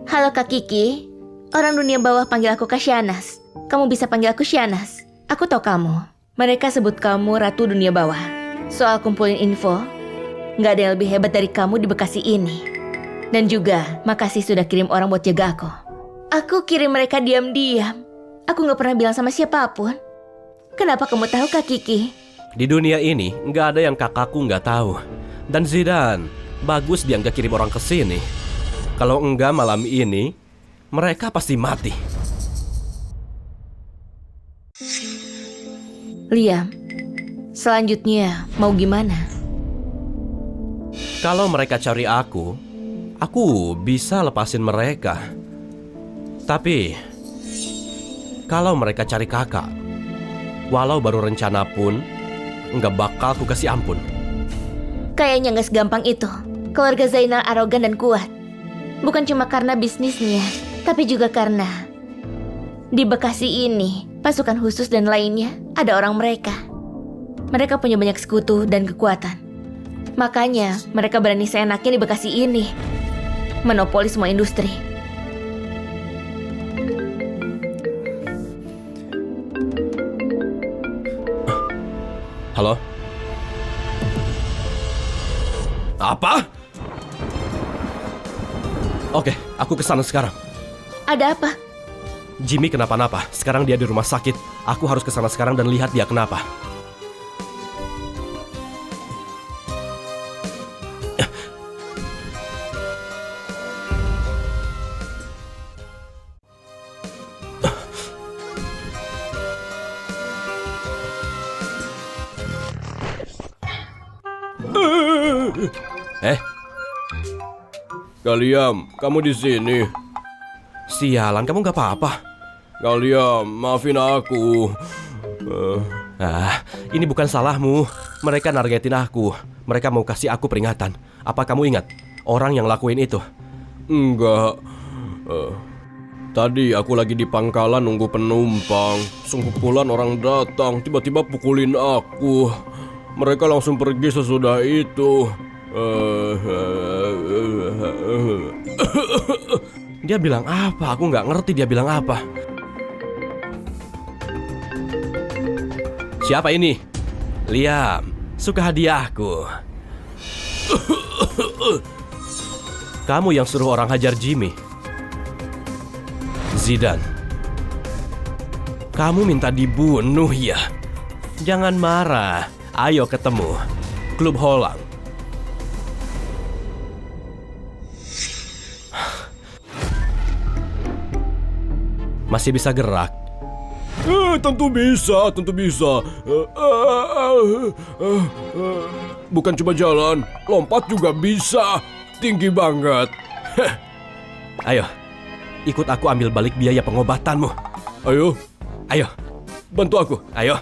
Speaker 1: Halo Kak Kiki, orang dunia bawah panggil aku Kasyanas. Kamu bisa panggil aku Syanas. Aku tahu kamu. Mereka sebut kamu Ratu Dunia Bawah. Soal kumpulin info, nggak ada yang lebih hebat dari kamu di Bekasi ini. Dan juga, makasih sudah kirim orang buat jaga aku. Aku kirim mereka diam-diam. Aku nggak pernah bilang sama siapapun. Kenapa kamu tahu Kak Kiki?
Speaker 2: Di dunia ini nggak ada yang kakakku nggak tahu. Dan Zidan, bagus dia nggak kirim orang ke sini. Kalau enggak malam ini, mereka pasti mati.
Speaker 1: Liam, selanjutnya mau gimana?
Speaker 2: Kalau mereka cari aku bisa lepasin mereka. Tapi, kalau mereka cari kakak, walau baru rencana pun, nggak bakal ku kasih ampun.
Speaker 1: Kayaknya nggak segampang itu. Keluarga Zainal arogan dan kuat. Bukan cuma karena bisnisnya, tapi juga karena di Bekasi ini, pasukan khusus dan lainnya, ada orang mereka. Mereka punya banyak sekutu dan kekuatan. Makanya mereka berani seenaknya di Bekasi ini, monopoli semua industri.
Speaker 2: Halo? Apa? Oke, aku kesana sekarang.
Speaker 1: Ada apa?
Speaker 2: Jimmy kenapa-napa. Sekarang dia di rumah sakit. Aku harus kesana sekarang dan lihat dia kenapa. Kalian, kamu di sini. Sialan, kamu nggak apa-apa. Kalian, maafin aku. Ini bukan salahmu. Mereka nargetin aku. Mereka mau kasih aku peringatan. Apa kamu ingat orang yang lakuin itu? Enggak. Tadi aku lagi di pangkalan nunggu penumpang. Sekumpulan orang datang, tiba-tiba pukulin aku. Mereka langsung pergi sesudah itu. Dia bilang apa? Aku nggak ngerti dia bilang apa. Siapa ini? Liam, suka hadiahku. Kamu yang suruh orang hajar Jimmy. Zidan, kamu minta dibunuh ya? Jangan marah. Ayo ketemu. Klub Holang. Masih bisa gerak? Tentu bisa, tentu bisa. Bukan cuma jalan, lompat juga bisa. Tinggi banget. Ayo, ikut aku ambil balik biaya pengobatanmu. Ayo, ayo, bantu aku. Ayo.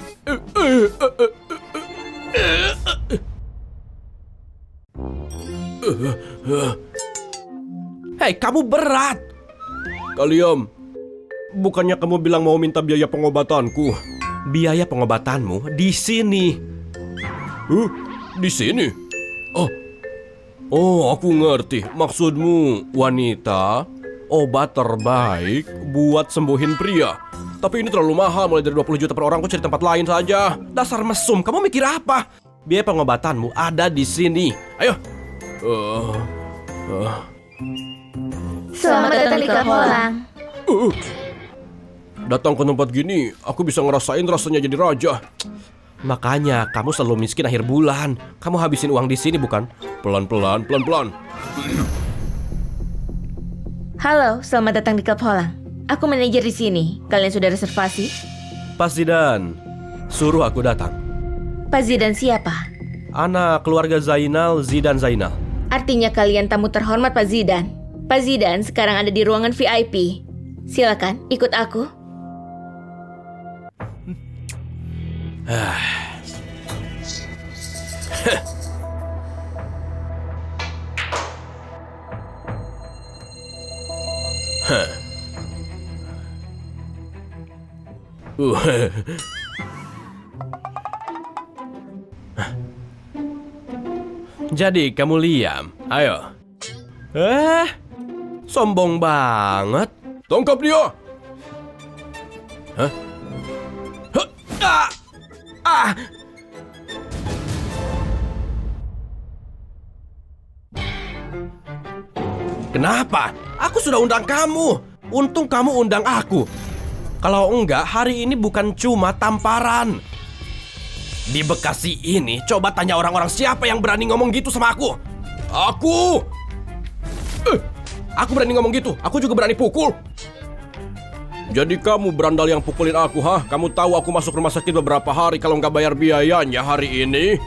Speaker 2: Hei, kamu berat. Kalian, bukannya kamu bilang mau minta biaya pengobatanku? Biaya pengobatanmu di sini. Di sini? Oh, aku ngerti. Maksudmu wanita, obat terbaik buat sembuhin pria. Tapi ini terlalu mahal, mulai dari 20 juta per orang. Aku cari tempat lain saja. Dasar mesum, kamu mikir apa? Biaya pengobatanmu ada di sini. Ayo.
Speaker 1: Selamat datang di Klub Holang.
Speaker 2: Datang ke tempat gini, aku bisa ngerasain rasanya jadi raja. Makanya kamu selalu miskin akhir bulan. Kamu habisin uang di sini bukan? Pelan-pelan, pelan-pelan.
Speaker 1: Halo, selamat datang di Klub Holang. Aku manajer di sini. Kalian sudah reservasi?
Speaker 2: Pak Zidan, suruh aku datang.
Speaker 1: Pak Zidan siapa?
Speaker 2: Anak keluarga Zainal, Zidan Zainal.
Speaker 1: Artinya kalian tamu terhormat Pak Zidan. Pak Zidan sekarang ada di ruangan VIP. Silakan, ikut aku.
Speaker 2: Jadi kamu Liam, ayo. Sombong banget. Tangkap dia. Hah? Kenapa? Aku sudah undang kamu. Untung kamu undang aku. Kalau enggak, hari ini bukan cuma tamparan. Di Bekasi ini, coba tanya orang-orang siapa yang berani ngomong gitu sama aku. Aku berani ngomong gitu. Aku juga berani pukul. Jadi kamu berandal yang pukulin aku, ha? Kamu tahu aku masuk rumah sakit beberapa hari kalau nggak bayar biayanya hari ini?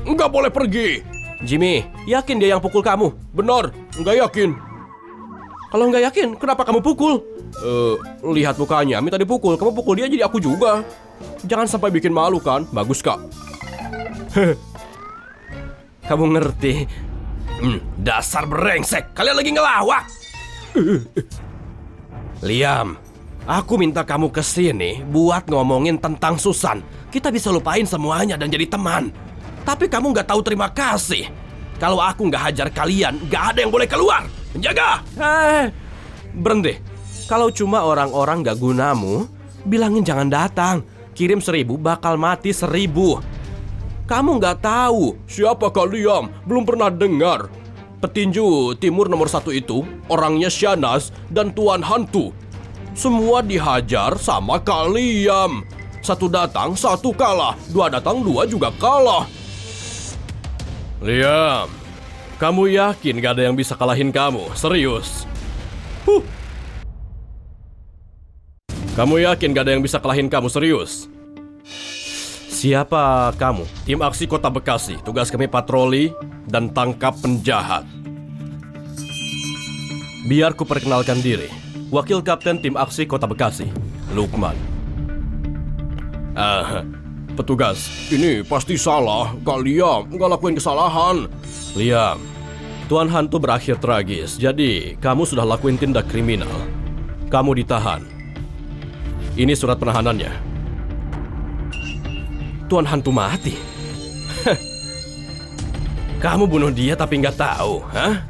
Speaker 2: Nggak boleh pergi. Jimmy, yakin dia yang pukul kamu? Benar, nggak yakin. Kalau nggak yakin, kenapa kamu pukul? Lihat mukanya, minta dipukul. Kamu pukul dia jadi aku juga. Jangan sampai bikin malu kan? Bagus, Kak. Kamu ngerti? Dasar brengsek. Kalian lagi ngelawak. Liam, aku minta kamu kesini buat ngomongin tentang Susan. Kita bisa lupain semuanya dan jadi teman. Tapi kamu nggak tahu terima kasih. Kalau aku nggak hajar kalian, nggak ada yang boleh keluar. Penjaga! Berhenti. Kalau cuma orang-orang nggak gunamu, bilangin jangan datang. Kirim 1000, bakal mati 1000. Kamu nggak tahu siapa kalian, belum pernah dengar. Petinju timur nomor 1 itu, orangnya Shanaz dan Tuan Hantu. Semua dihajar sama kalian. 1 datang, 1 kalah. 2 datang, 2 juga kalah. Liam, kamu yakin gak ada yang bisa kalahin kamu? Serius? Kamu yakin gak ada yang bisa kalahin kamu? Serius? Siapa kamu? Tim Aksi Kota Bekasi. Tugas kami patroli dan tangkap penjahat. Biar ku perkenalkan diri. Wakil Kapten Tim Aksi Kota Bekasi, Lukman. Petugas, ini pasti salah. Kalian nggak lakuin kesalahan. Liam, Tuan Hantu berakhir tragis. Jadi, kamu sudah lakuin tindak kriminal. Kamu ditahan. Ini surat penahanannya. Tuan Hantu mati. Kamu bunuh dia tapi nggak tahu, hah?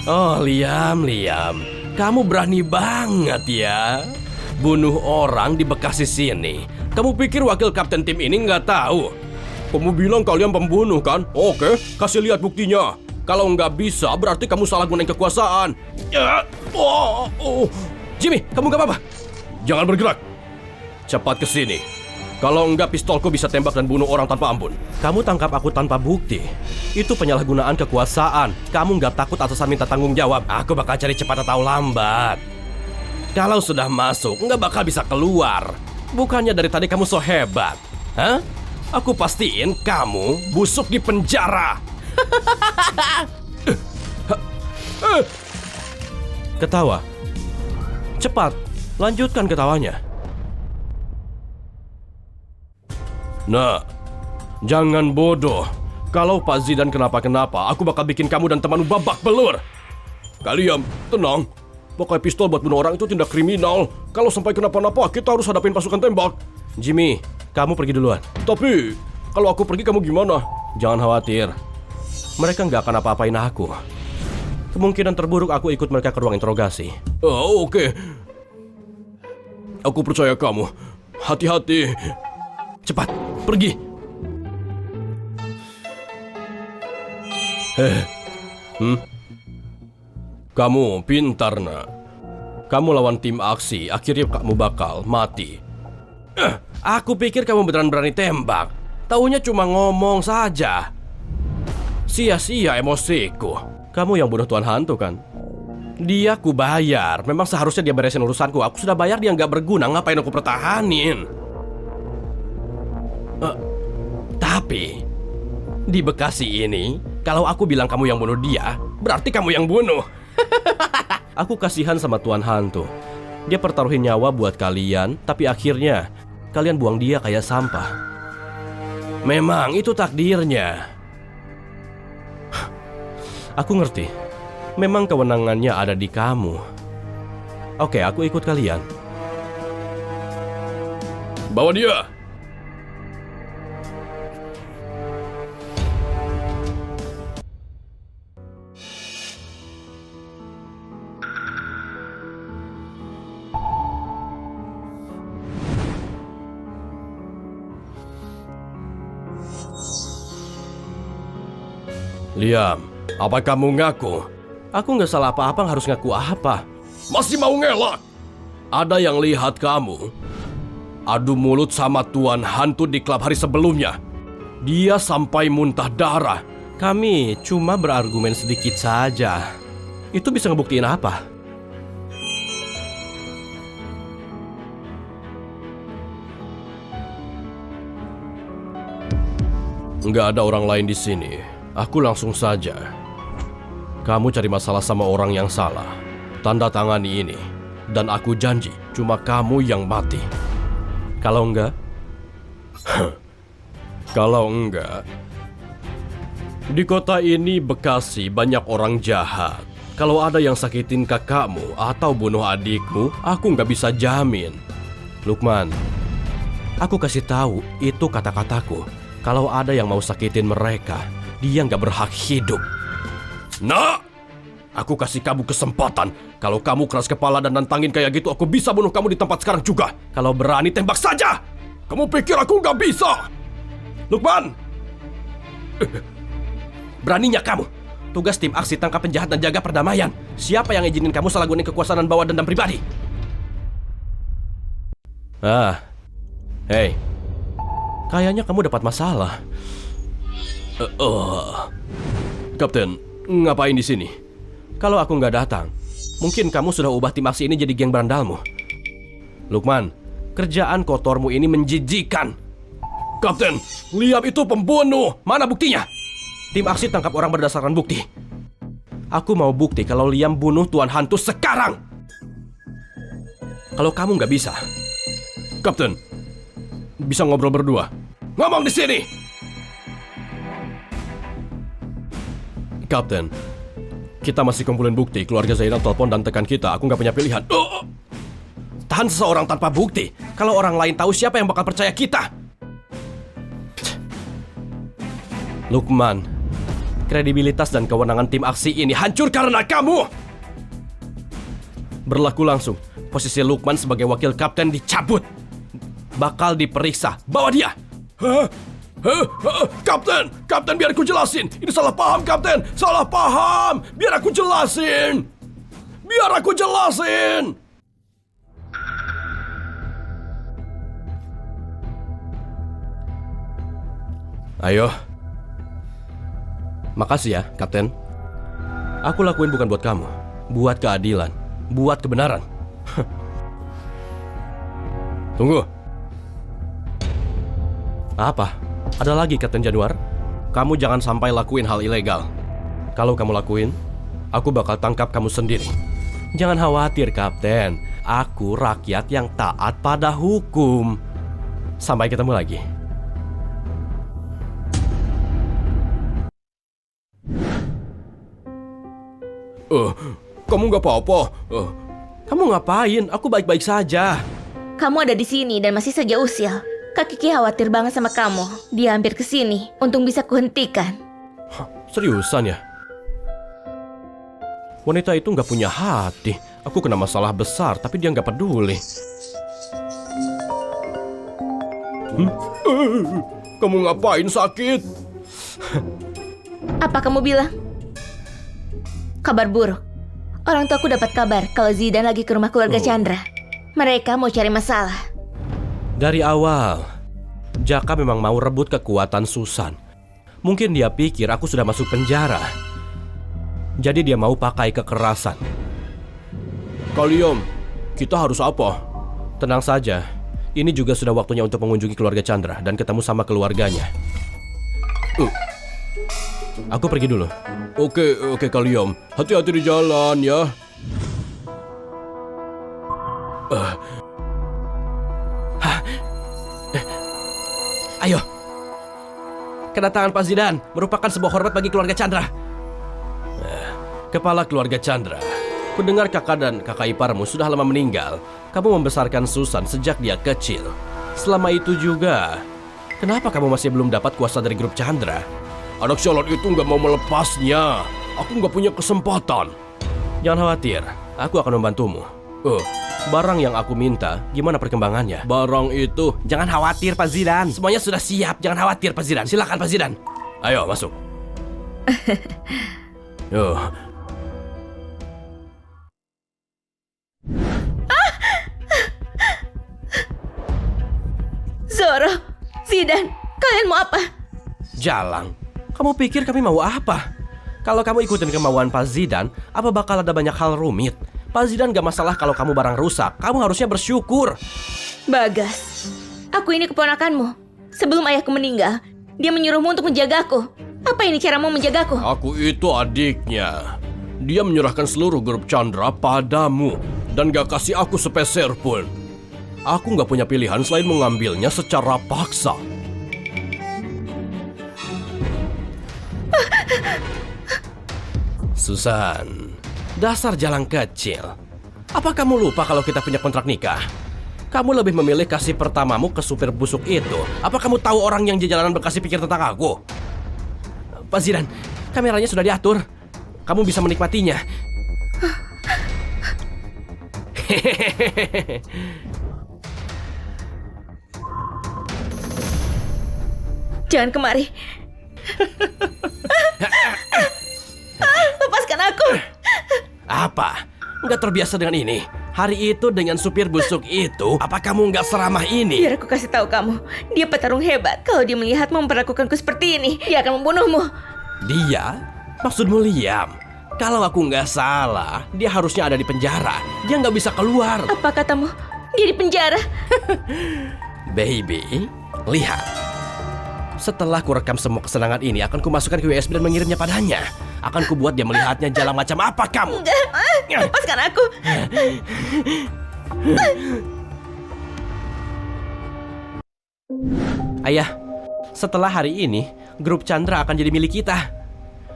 Speaker 2: Oh, Liam. Kamu berani banget ya. Bunuh orang di Bekasi sini. Kamu pikir wakil kapten tim ini nggak tahu? Kamu bilang kalian pembunuh kan? Oke, kasih lihat buktinya. Kalau nggak bisa, berarti kamu salah gunain kekuasaan. Jimmy, kamu nggak apa-apa? Jangan bergerak. Cepat ke sini. Kalau nggak, pistolku bisa tembak dan bunuh orang tanpa ampun. Kamu tangkap aku tanpa bukti. Itu penyalahgunaan kekuasaan. Kamu nggak takut atasan minta tanggung jawab? Aku bakal cari cepat atau lambat. Kalau sudah masuk, nggak bakal bisa keluar. Bukannya dari tadi kamu so hebat, hah? Aku pastiin kamu busuk di penjara. Ketawa. Cepat, lanjutkan ketawanya. Nah, jangan bodoh. Kalau Pak Zidan kenapa-kenapa, aku bakal bikin kamu dan temanmu babak belur. Kalian, tenang.
Speaker 4: Pakai pistol buat bunuh orang itu tindak kriminal. Kalau sampai kenapa-napa, kita harus hadapin pasukan tembak.
Speaker 2: Jimmy, kamu pergi duluan.
Speaker 4: Tapi, kalau aku pergi kamu gimana?
Speaker 2: Jangan khawatir. Mereka nggak akan apa-apain aku. Kemungkinan terburuk aku ikut mereka ke ruang interogasi.
Speaker 4: Oh, oke. Aku percaya kamu. Hati-hati.
Speaker 2: Cepat, pergi.
Speaker 4: Kamu pintar, nak. Kamu lawan tim aksi, akhirnya kamu bakal mati.
Speaker 2: Aku pikir kamu beneran berani tembak. Taunya cuma ngomong saja. Sia-sia emosiku. Kamu yang bunuh Tuan Hantu kan? Dia ku bayar. Memang seharusnya dia beresin urusanku. Aku sudah bayar, dia nggak berguna. Ngapain aku pertahanin? Tapi di Bekasi ini, kalau aku bilang kamu yang bunuh dia, berarti kamu yang bunuh. Aku kasihan sama Tuan Hantu. Dia pertaruhin nyawa buat kalian, tapi akhirnya kalian buang dia kayak sampah. Memang itu takdirnya. Aku ngerti. Memang kewenangannya ada di kamu. Oke, aku ikut kalian.
Speaker 4: Bawa dia.
Speaker 2: Liam, apa kamu ngaku? Aku nggak salah apa-apa, harus ngaku apa?
Speaker 4: Masih mau ngelak? Ada yang lihat kamu adu mulut sama Tuan Hantu di klub hari sebelumnya. Dia sampai muntah darah.
Speaker 2: Kami cuma berargumen sedikit saja. Itu bisa ngebuktiin apa?
Speaker 4: Nggak ada orang lain di sini. Aku langsung saja. Kamu cari masalah sama orang yang salah. Tanda tangani ini. Dan aku janji, cuma kamu yang mati.
Speaker 2: Kalau enggak?
Speaker 4: Kalau enggak, di kota ini Bekasi banyak orang jahat. Kalau ada yang sakitin kakakmu atau bunuh adikmu, aku nggak bisa jamin.
Speaker 2: Lukman, aku kasih tahu itu kata-kataku. Kalau ada yang mau sakitin mereka, dia nggak berhak hidup.
Speaker 4: Nah, aku kasih kamu kesempatan. Kalau kamu keras kepala dan nantangin kayak gitu, aku bisa bunuh kamu di tempat sekarang juga. Kalau berani tembak saja. Kamu pikir aku nggak bisa? Lukman!
Speaker 2: Beraninya kamu. Tugas tim aksi tangkap penjahat dan jaga perdamaian. Siapa yang izinin kamu salah gunain kekuasaan dan bawa dendam pribadi? Hei. Kayaknya kamu dapat masalah.
Speaker 4: Kapten, ngapain di sini?
Speaker 2: Kalau aku nggak datang, mungkin kamu sudah ubah tim aksi ini jadi geng berandalmu. Lukman, kerjaan kotormu ini menjijikan.
Speaker 4: Kapten, Liam itu pembunuh. Mana buktinya?
Speaker 2: Tim aksi tangkap orang berdasarkan bukti. Aku mau bukti kalau Liam bunuh Tuan Hantu sekarang. Kalau kamu nggak bisa.
Speaker 4: Kapten, bisa ngobrol berdua. Ngomong di sini. Kapten, kita masih kumpulin bukti. Keluarga Zainal telepon dan tekan kita. Aku nggak punya pilihan.
Speaker 2: Tahan seseorang tanpa bukti. Kalau orang lain tahu, siapa yang bakal percaya kita? Lukman, kredibilitas dan kewenangan tim aksi ini hancur karena kamu. Berlaku langsung. Posisi Lukman sebagai wakil kapten dicabut. Bakal diperiksa. Bawa dia.
Speaker 4: Kapten, Kapten biar aku jelasin. Ini salah paham, Kapten. Salah paham. Biar aku jelasin.
Speaker 2: Ayo. Makasih ya, Kapten. Aku lakuin bukan buat kamu. Buat keadilan. Buat kebenaran.
Speaker 4: Tunggu.
Speaker 2: Apa? Ada lagi, Kapten Januar? Kamu jangan sampai lakuin hal ilegal. Kalau kamu lakuin, aku bakal tangkap kamu sendiri. Jangan khawatir, Kapten. Aku rakyat yang taat pada hukum. Sampai ketemu lagi.
Speaker 4: Kamu nggak apa-apa.
Speaker 2: Kamu ngapain? Aku baik-baik saja.
Speaker 1: Kamu ada di sini dan masih saja usil. Kak Kiki khawatir banget sama kamu. Dia hampir kesini untuk bisa kuhentikan.
Speaker 2: Seriusan ya? Wanita itu nggak punya hati. Aku kena masalah besar, tapi dia nggak peduli.
Speaker 4: Kamu ngapain sakit?
Speaker 1: Apa kamu bilang? Kabar buruk. Orang tuaku dapat kabar kalau Zidan lagi ke rumah keluarga Chandra. Mereka mau cari masalah.
Speaker 2: Dari awal, Jaka memang mau rebut kekuatan Susan. Mungkin dia pikir aku sudah masuk penjara. Jadi dia mau pakai kekerasan.
Speaker 4: Kalian, kita harus apa?
Speaker 2: Tenang saja, ini juga sudah waktunya untuk mengunjungi keluarga Chandra dan ketemu sama keluarganya. Aku pergi dulu.
Speaker 4: Oke kalian. Hati-hati di jalan ya.
Speaker 2: Ayo. Kedatangan Pak Zidan merupakan sebuah hormat bagi keluarga Chandra. Kepala keluarga Chandra, kudengar kakak dan kakak iparmu sudah lama meninggal. Kamu membesarkan Susan sejak dia kecil. Selama itu juga, kenapa kamu masih belum dapat kuasa dari grup Chandra?
Speaker 4: Anak sialan itu nggak mau melepasnya. Aku nggak punya kesempatan.
Speaker 2: Jangan khawatir, aku akan membantumu. Barang yang aku minta, gimana perkembangannya?
Speaker 4: Barang itu.
Speaker 2: Jangan khawatir Pak Zidan, semuanya sudah siap. Jangan khawatir Pak Zidan, silakan Pak Zidan.
Speaker 4: Ayo masuk.
Speaker 1: Zoro, Zidan, kalian mau apa?
Speaker 2: Jalang, kamu pikir kami mau apa? Kalau kamu ikutin kemauan Pak Zidan, apa bakal ada banyak hal rumit? Pak Zidan gak masalah kalau kamu barang rusak. Kamu harusnya bersyukur.
Speaker 1: Bagas, aku ini keponakanmu. Sebelum ayahku meninggal, dia menyuruhmu untuk menjagaku. Apa ini caramu menjagaku?
Speaker 4: Aku itu adiknya. Dia menyerahkan seluruh grup Chandra padamu dan gak kasih aku sepeser pun. Aku gak punya pilihan selain mengambilnya secara paksa.
Speaker 2: Susan, dasar jalang kecil. Apa kamu lupa kalau kita punya kontrak nikah? Kamu lebih memilih kasih pertamamu ke supir busuk itu. Apa kamu tahu orang yang di jalanan berkasih pikir tentang aku? Pak Zidan, kameranya sudah diatur. Kamu bisa menikmatinya.
Speaker 1: Jangan kemari. Lepaskan aku.
Speaker 2: Apa? Nggak terbiasa dengan ini? Hari itu dengan supir busuk itu, apa kamu nggak seramah ini?
Speaker 1: Biar aku kasih tahu kamu, dia petarung hebat. Kalau dia melihatmu memperlakukanku seperti ini, dia akan membunuhmu.
Speaker 2: Dia? Maksudmu Liam? Kalau aku nggak salah, dia harusnya ada di penjara. Dia nggak bisa keluar.
Speaker 1: Apa katamu? Dia di penjara.
Speaker 2: Baby, lihat. Setelah kurekam semua kesenangan ini, akan kumasukkan ke USB dan mengirimnya padanya. Akan kubuat dia melihatnya jalan macam apa kamu.
Speaker 1: Enggak, lepaskan aku.
Speaker 2: Ayah, setelah hari ini, grup Chandra akan jadi milik kita.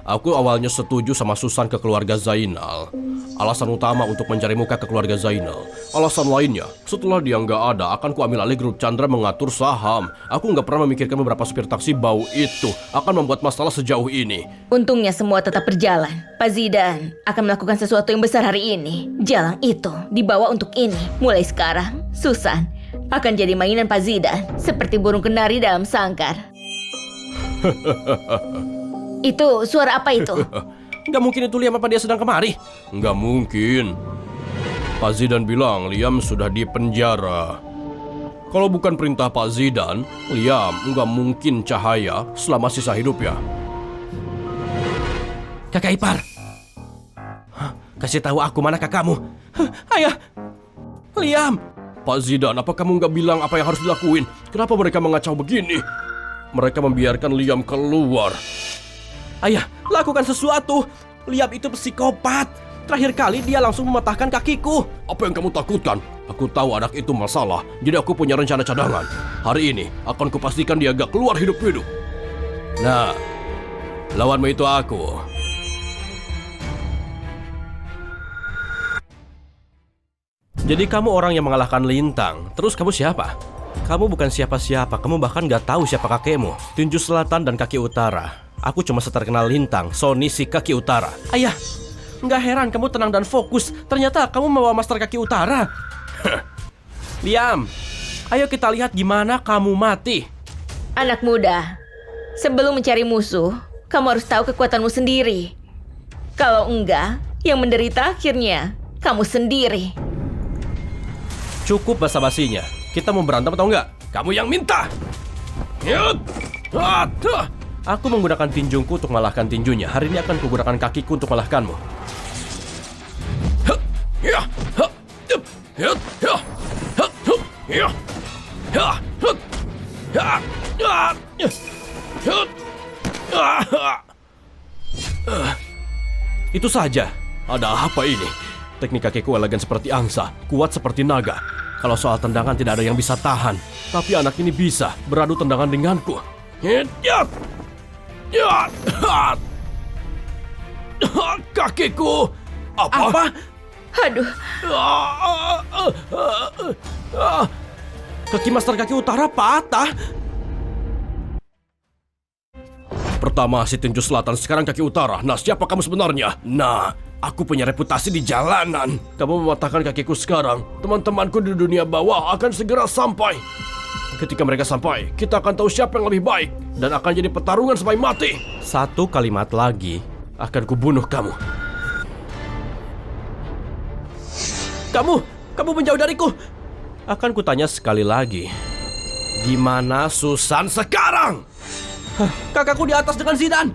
Speaker 4: Aku awalnya setuju sama Susan ke keluarga Zainal. Alasan utama untuk mencari muka ke keluarga Zainal. Alasan lainnya, setelah dia nggak ada, akan kuambil alih grup Chandra mengatur saham. Aku nggak pernah memikirkan beberapa supir taksi bau itu akan membuat masalah sejauh ini.
Speaker 1: Untungnya semua tetap berjalan. Pak Zidan akan melakukan sesuatu yang besar hari ini. Jalang itu dibawa untuk ini. Mulai sekarang, Susan akan jadi mainan Pak Zidan. Seperti burung kenari dalam sangkar. Itu suara apa itu?
Speaker 2: Nggak mungkin itu Liam, apa dia sedang kemari?
Speaker 4: Nggak mungkin. Pak Zidan bilang Liam sudah di penjara. Kalau bukan perintah Pak Zidan, Liam nggak mungkin cahaya selama sisa hidupnya.
Speaker 2: Kakak ipar. Kasih tahu aku mana kakakmu. Ayah, Liam.
Speaker 4: Pak Zidan, apa kamu nggak bilang apa yang harus dilakuin? Kenapa mereka mengacau begini? Mereka membiarkan Liam keluar.
Speaker 2: Ayah, lakukan sesuatu. Liam itu psikopat. Terakhir kali dia langsung mematahkan kakiku.
Speaker 4: Apa yang kamu takutkan? Aku tahu anak itu masalah, jadi aku punya rencana cadangan. Hari ini akan kupastikan dia gak keluar hidup-hidup.
Speaker 2: Nah, lawanmu itu aku. Jadi kamu orang yang mengalahkan Lintang. Terus kamu siapa? Kamu bukan siapa-siapa. Kamu bahkan gak tahu siapa kakekmu. Tinju Selatan dan Kaki Utara. Aku cuma seterkenal Lintang, Sony si Kaki Utara. Ayah, nggak heran kamu tenang dan fokus. Ternyata kamu membawa Master Kaki Utara. Liam, ayo kita lihat gimana kamu mati.
Speaker 1: Anak muda, sebelum mencari musuh, kamu harus tahu kekuatanmu sendiri. Kalau enggak, yang menderita akhirnya kamu sendiri.
Speaker 2: Cukup basa-basinya. Kita mau berantem atau enggak?
Speaker 4: Kamu yang minta. Yut. Aduh.
Speaker 2: Aku menggunakan tinjuku untuk mengalahkan tinjunya. Hari ini akan kugunakan kakiku untuk mengalahkanmu. Itu saja.
Speaker 4: Ada apa ini?
Speaker 2: Teknik kakiku elegan seperti angsa, kuat seperti naga. Kalau soal tendangan tidak ada yang bisa tahan. Tapi anak ini bisa beradu tendangan denganku.
Speaker 4: Kakiku. Apa?
Speaker 1: Aduh,
Speaker 2: Kaki Master Kaki Utara patah.
Speaker 4: Pertama si tinju selatan, sekarang kaki utara. Nah, siapa kamu sebenarnya? Nah, aku punya reputasi di jalanan. Kamu mematahkan kakiku sekarang. Teman-temanku di dunia bawah akan segera sampai. Ketika mereka sampai, kita akan tahu siapa yang lebih baik. Dan akan jadi pertarungan sampai mati.
Speaker 2: Satu kalimat lagi, akan kubunuh kamu. Kamu menjauh dariku. Akan kutanya sekali lagi.
Speaker 4: Di mana Susan sekarang?
Speaker 2: Kakakku di atas dengan Zidane.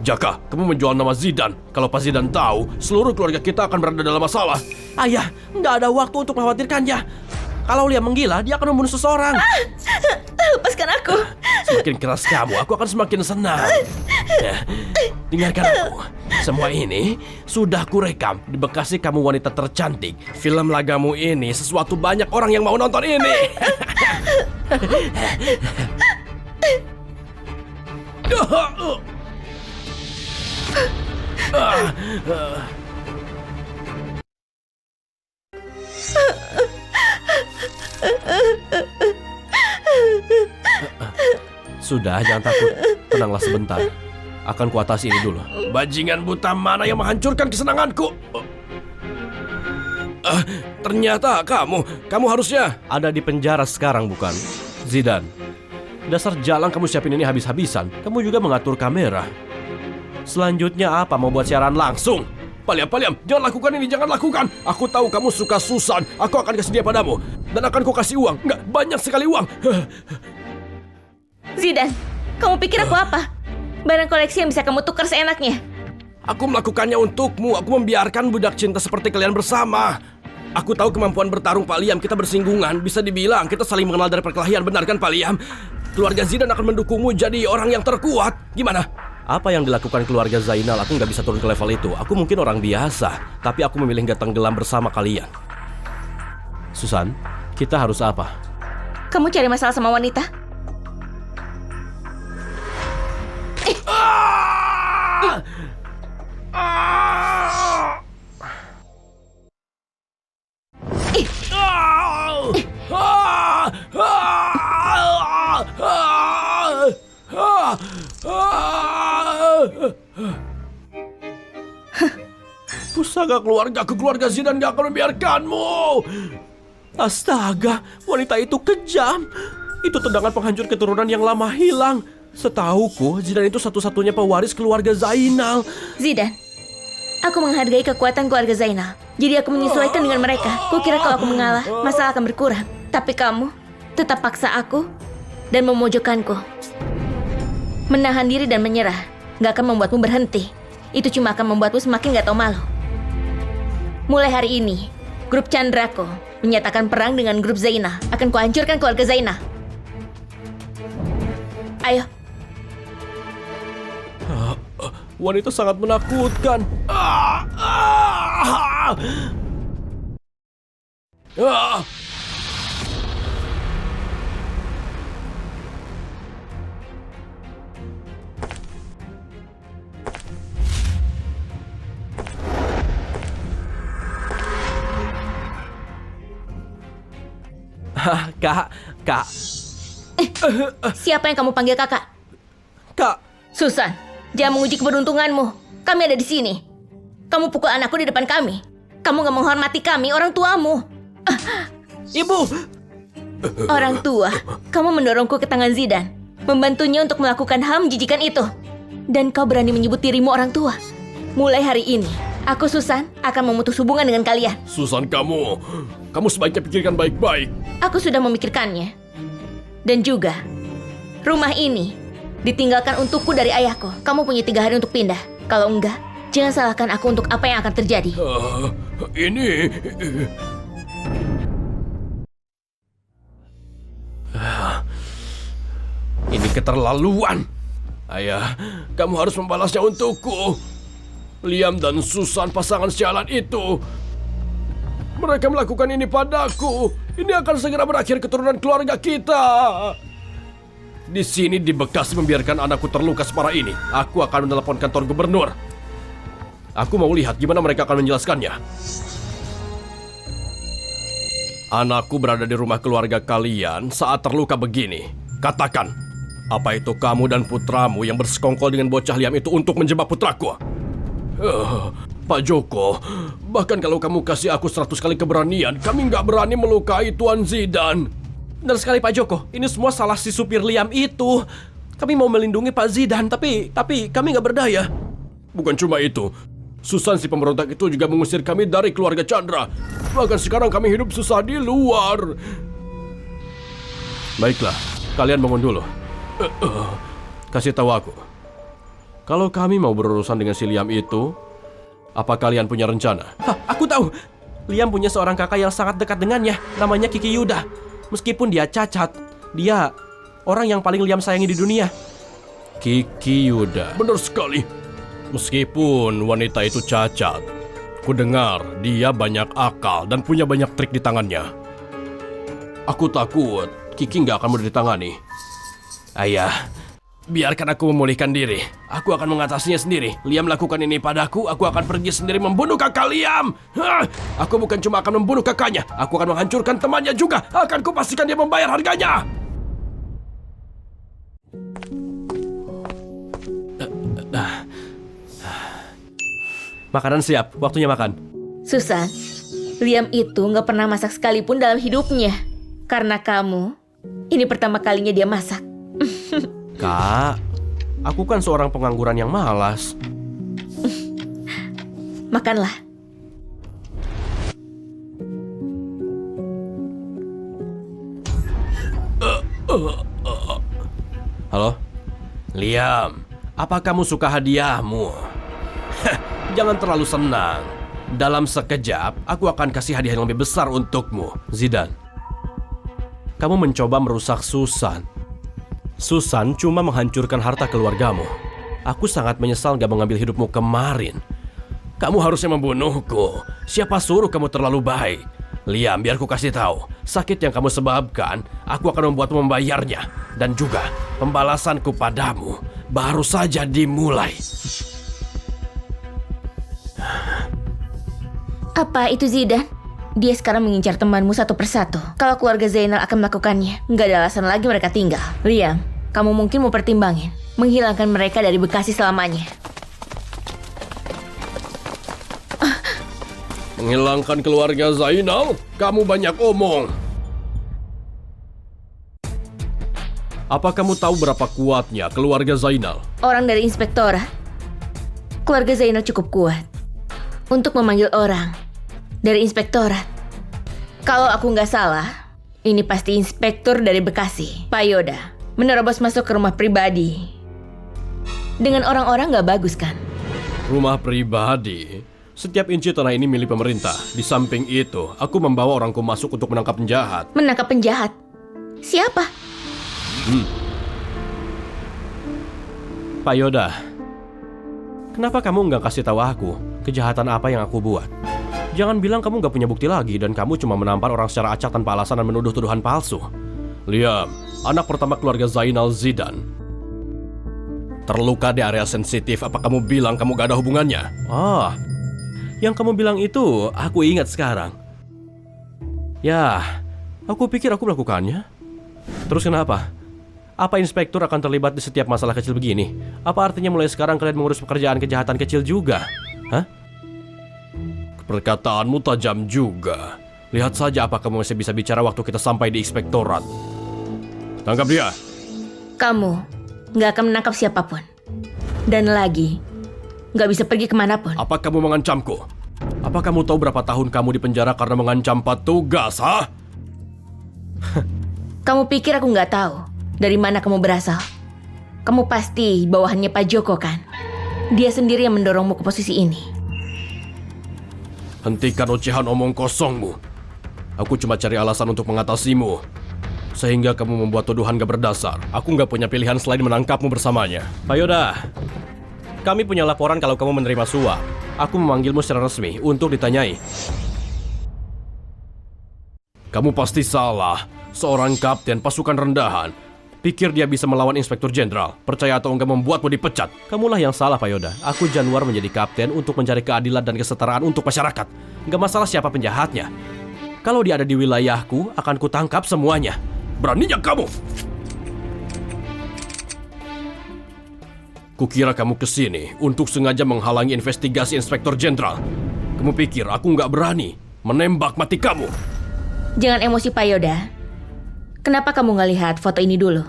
Speaker 4: Jaka, kamu menjual nama Zidane. Kalau Pak Zidane tahu, seluruh keluarga kita akan berada dalam masalah.
Speaker 2: Ayah, nggak ada waktu untuk mengkhawatirkannya. Kalau Liam menggila, dia akan membunuh seseorang.
Speaker 1: lepaskan aku.
Speaker 4: Semakin keras kamu, aku akan semakin senang. Dengarkan aku. Semua ini sudah kurekam di Bekasi Kamu Wanita Tercantik. Film lagamu ini sesuatu banyak orang yang mau nonton ini.
Speaker 2: Sudah, jangan takut. Tenanglah sebentar. Akan kuatasi ini dulu.
Speaker 4: Bajingan buta mana yang menghancurkan kesenanganku? Ternyata kamu harusnya
Speaker 2: Ada di penjara sekarang, bukan? Zidane, dasar jalan kamu siapin ini habis-habisan. Kamu juga mengatur kamera. Selanjutnya apa? Mau buat siaran langsung?
Speaker 4: Paliam, jangan lakukan ini, jangan lakukan. Aku tahu kamu suka Susan. Aku akan kasih dia padamu. Dan akan ku kasih uang. Nggak, banyak sekali uang.
Speaker 1: Zidane, kamu pikir aku apa? Barang koleksi yang bisa kamu tukar seenaknya.
Speaker 4: Aku melakukannya untukmu. Aku membiarkan budak cinta seperti kalian bersama. Aku tahu kemampuan bertarung Pak Liam. Kita bersinggungan. Bisa dibilang kita saling mengenal dari perkelahian. Benar kan Pak Liam? Keluarga Zidane akan mendukungmu jadi orang yang terkuat. Gimana?
Speaker 2: Apa yang dilakukan keluarga Zainal, aku nggak bisa turun ke level itu. Aku mungkin orang biasa, tapi aku memilih nggak tenggelam bersama kalian. Susan, kita harus apa?
Speaker 1: Kamu cari masalah sama wanita?
Speaker 4: Pusaka keluarga Zidane gak akan membiarkanmu.
Speaker 2: Astaga, wanita itu kejam. Itu tendangan penghancur keturunan yang lama hilang. Setauku, Zidane itu satu-satunya pewaris keluarga Zainal.
Speaker 1: Zidane, aku menghargai kekuatan keluarga Zainal. Jadi aku menyesuaikan dengan mereka. Kukira kalau aku mengalah, masalah akan berkurang. Tapi kamu tetap paksa aku dan memojokkanku. Menahan diri dan menyerah gak akan membuatmu berhenti. Itu cuma akan membuatmu semakin gak tahu malu. Mulai hari ini, grup Chandrako menyatakan perang dengan grup Zainal. Akan kuhancurkan keluarga Zainal. Ayo.
Speaker 2: Wanita sangat menakutkan. Kak,
Speaker 1: Siapa yang kamu panggil kakak?
Speaker 2: Kak.
Speaker 1: Susan, jangan menguji keberuntunganmu. Kami ada di sini. Kamu pukul anakku di depan kami. Kamu gak menghormati kami, orang tuamu.
Speaker 2: Ibu.
Speaker 1: Orang tua, kamu mendorongku ke tangan Zidane, membantunya untuk melakukan hal menjijikan itu. Dan kau berani menyebut dirimu orang tua. Mulai hari ini, aku Susan akan memutus hubungan dengan kalian.
Speaker 4: Susan, kamu sebaiknya pikirkan baik-baik.
Speaker 1: Aku sudah memikirkannya. Dan juga, rumah ini ditinggalkan untukku dari ayahku. Kamu punya 3 hari untuk pindah. Kalau enggak, jangan salahkan aku untuk apa yang akan terjadi.
Speaker 4: Ini... Ini keterlaluan. Ayah, kamu harus membalasnya untukku. Liam dan Susan, pasangan sialan itu. Mereka melakukan ini padaku. Ini akan segera berakhir keturunan keluarga kita. Di sini di Bekasi membiarkan anakku terluka separah ini. Aku akan menelepon kantor gubernur. Aku mau lihat gimana mereka akan menjelaskannya. Anakku berada di rumah keluarga kalian saat terluka begini. Katakan, apa itu kamu dan putramu yang bersekongkol dengan bocah Liam itu untuk menjebak putraku? Pak Joko, bahkan kalau kamu kasih aku 100 kali keberanian, kami nggak berani melukai Tuan Zidane.
Speaker 2: Benar sekali Pak Joko, ini semua salah si supir Liam itu. Kami mau melindungi Pak Zidane, tapi kami nggak berdaya.
Speaker 4: Bukan cuma itu, Susan si pemberontak itu juga mengusir kami dari keluarga Chandra. Bahkan sekarang kami hidup susah di luar. Baiklah, kalian bangun dulu. Kasih tahu aku, kalau kami mau berurusan dengan si Liam itu, apa kalian punya rencana?
Speaker 2: Hah, aku tahu. Liam punya seorang kakak yang sangat dekat dengannya, namanya Kiki Yuda. Meskipun dia cacat, dia orang yang paling Liam sayangi di dunia.
Speaker 4: Kiki Yuda. Benar sekali. Meskipun wanita itu cacat, ku dengar dia banyak akal dan punya banyak trik di tangannya. Aku takut Kiki nggak akan mudah ditangani.
Speaker 2: Ayah, biarkan aku memulihkan diri. Aku akan mengatasinya sendiri. Liam lakukan ini padaku, aku akan pergi sendiri membunuh kakak Liam.
Speaker 4: Hah, aku bukan cuma akan membunuh kakaknya, aku akan menghancurkan temannya juga. Akan kupastikan dia membayar harganya.
Speaker 2: Makanan siap, waktunya makan.
Speaker 1: Susan, Liam itu nggak pernah masak sekalipun dalam hidupnya. Karena kamu, ini pertama kalinya dia masak.
Speaker 2: Kak, aku kan seorang pengangguran yang malas.
Speaker 1: Makanlah.
Speaker 2: Halo? Liam, apa kamu suka hadiahmu? Jangan terlalu senang. Dalam sekejap, aku akan kasih hadiah yang lebih besar untukmu, Zidane. Kamu mencoba merusak Susan. Susan cuma menghancurkan harta keluargamu. Aku sangat menyesal gak mengambil hidupmu kemarin. Kamu harusnya membunuhku. Siapa suruh kamu terlalu baik? Liam, biar ku kasih tahu. Sakit yang kamu sebabkan, aku akan membuatmu membayarnya. Dan juga, pembalasanku padamu baru saja dimulai.
Speaker 1: Apa itu Zidane? Dia sekarang mengincar temanmu satu persatu. Kalau keluarga Zainal akan melakukannya, nggak ada alasan lagi mereka tinggal. Liam, kamu mungkin mau pertimbangin menghilangkan mereka dari Bekasi selamanya.
Speaker 4: Menghilangkan keluarga Zainal? Kamu banyak omong. Apa kamu tahu berapa kuatnya keluarga Zainal?
Speaker 1: Orang dari inspektorat, keluarga Zainal cukup kuat untuk memanggil orang dari inspektorat. Kalau aku nggak salah, ini pasti inspektur dari Bekasi, Pak Yoda, menerobos masuk ke rumah pribadi dengan orang-orang nggak bagus kan?
Speaker 4: Rumah pribadi? Setiap inci tanah ini milik pemerintah. Di samping itu, aku membawa orangku masuk untuk menangkap penjahat.
Speaker 1: Menangkap penjahat? Siapa?
Speaker 2: Pak Yoda, kenapa kamu nggak kasih tahu aku kejahatan apa yang aku buat? Jangan bilang kamu nggak punya bukti lagi dan kamu cuma menampar orang secara acak tanpa alasan dan menuduh tuduhan palsu.
Speaker 4: Liam, anak pertama keluarga Zainal Zidane, terluka di area sensitif. Apa kamu bilang kamu gak ada hubungannya?
Speaker 2: Oh, yang kamu bilang itu aku ingat sekarang. Ya, Aku pikir aku melakukannya. Terus kenapa? Apa inspektur akan terlibat di setiap masalah kecil begini? Apa artinya mulai sekarang kalian mengurus pekerjaan kejahatan kecil juga? Hah?
Speaker 4: Perkataanmu tajam juga. Lihat saja apa kamu masih bisa bicara waktu kita sampai di inspektorat. Tangkap dia.
Speaker 1: Kamu nggak akan menangkap siapapun. Dan lagi, nggak bisa pergi kemanapun.
Speaker 4: Apa kamu mengancamku? Apa kamu tahu berapa tahun kamu di penjara karena mengancam petugas, ha?
Speaker 1: Kamu pikir aku nggak tahu dari mana kamu berasal? Kamu pasti bawahannya Pak Joko kan? Dia sendiri yang mendorongmu ke posisi ini.
Speaker 4: Hentikan ocehan omong kosongmu. Aku cuma cari alasan untuk mengatasimu. Sehingga kamu membuat tuduhan gak berdasar. Aku gak punya pilihan selain menangkapmu bersamanya.
Speaker 2: Pak Yoda, kami punya laporan kalau kamu menerima suap. Aku memanggilmu secara resmi untuk ditanyai.
Speaker 4: Kamu pasti salah. Seorang kapten pasukan rendahan pikir dia bisa melawan inspektur jenderal. Percaya atau enggak membuatmu dipecat.
Speaker 2: Kamulah yang salah, Pak Yoda. Aku Januar menjadi kapten untuk mencari keadilan dan kesetaraan untuk masyarakat. Gak masalah siapa penjahatnya. Kalau dia ada di wilayahku, akan kutangkap semuanya.
Speaker 4: Beraninya kamu! Kukira kamu kesini untuk sengaja menghalangi investigasi inspektur jenderal. Kamu pikir aku nggak berani menembak mati kamu?
Speaker 1: Jangan emosi Pak Yoda. Kenapa kamu nggak lihat foto ini dulu?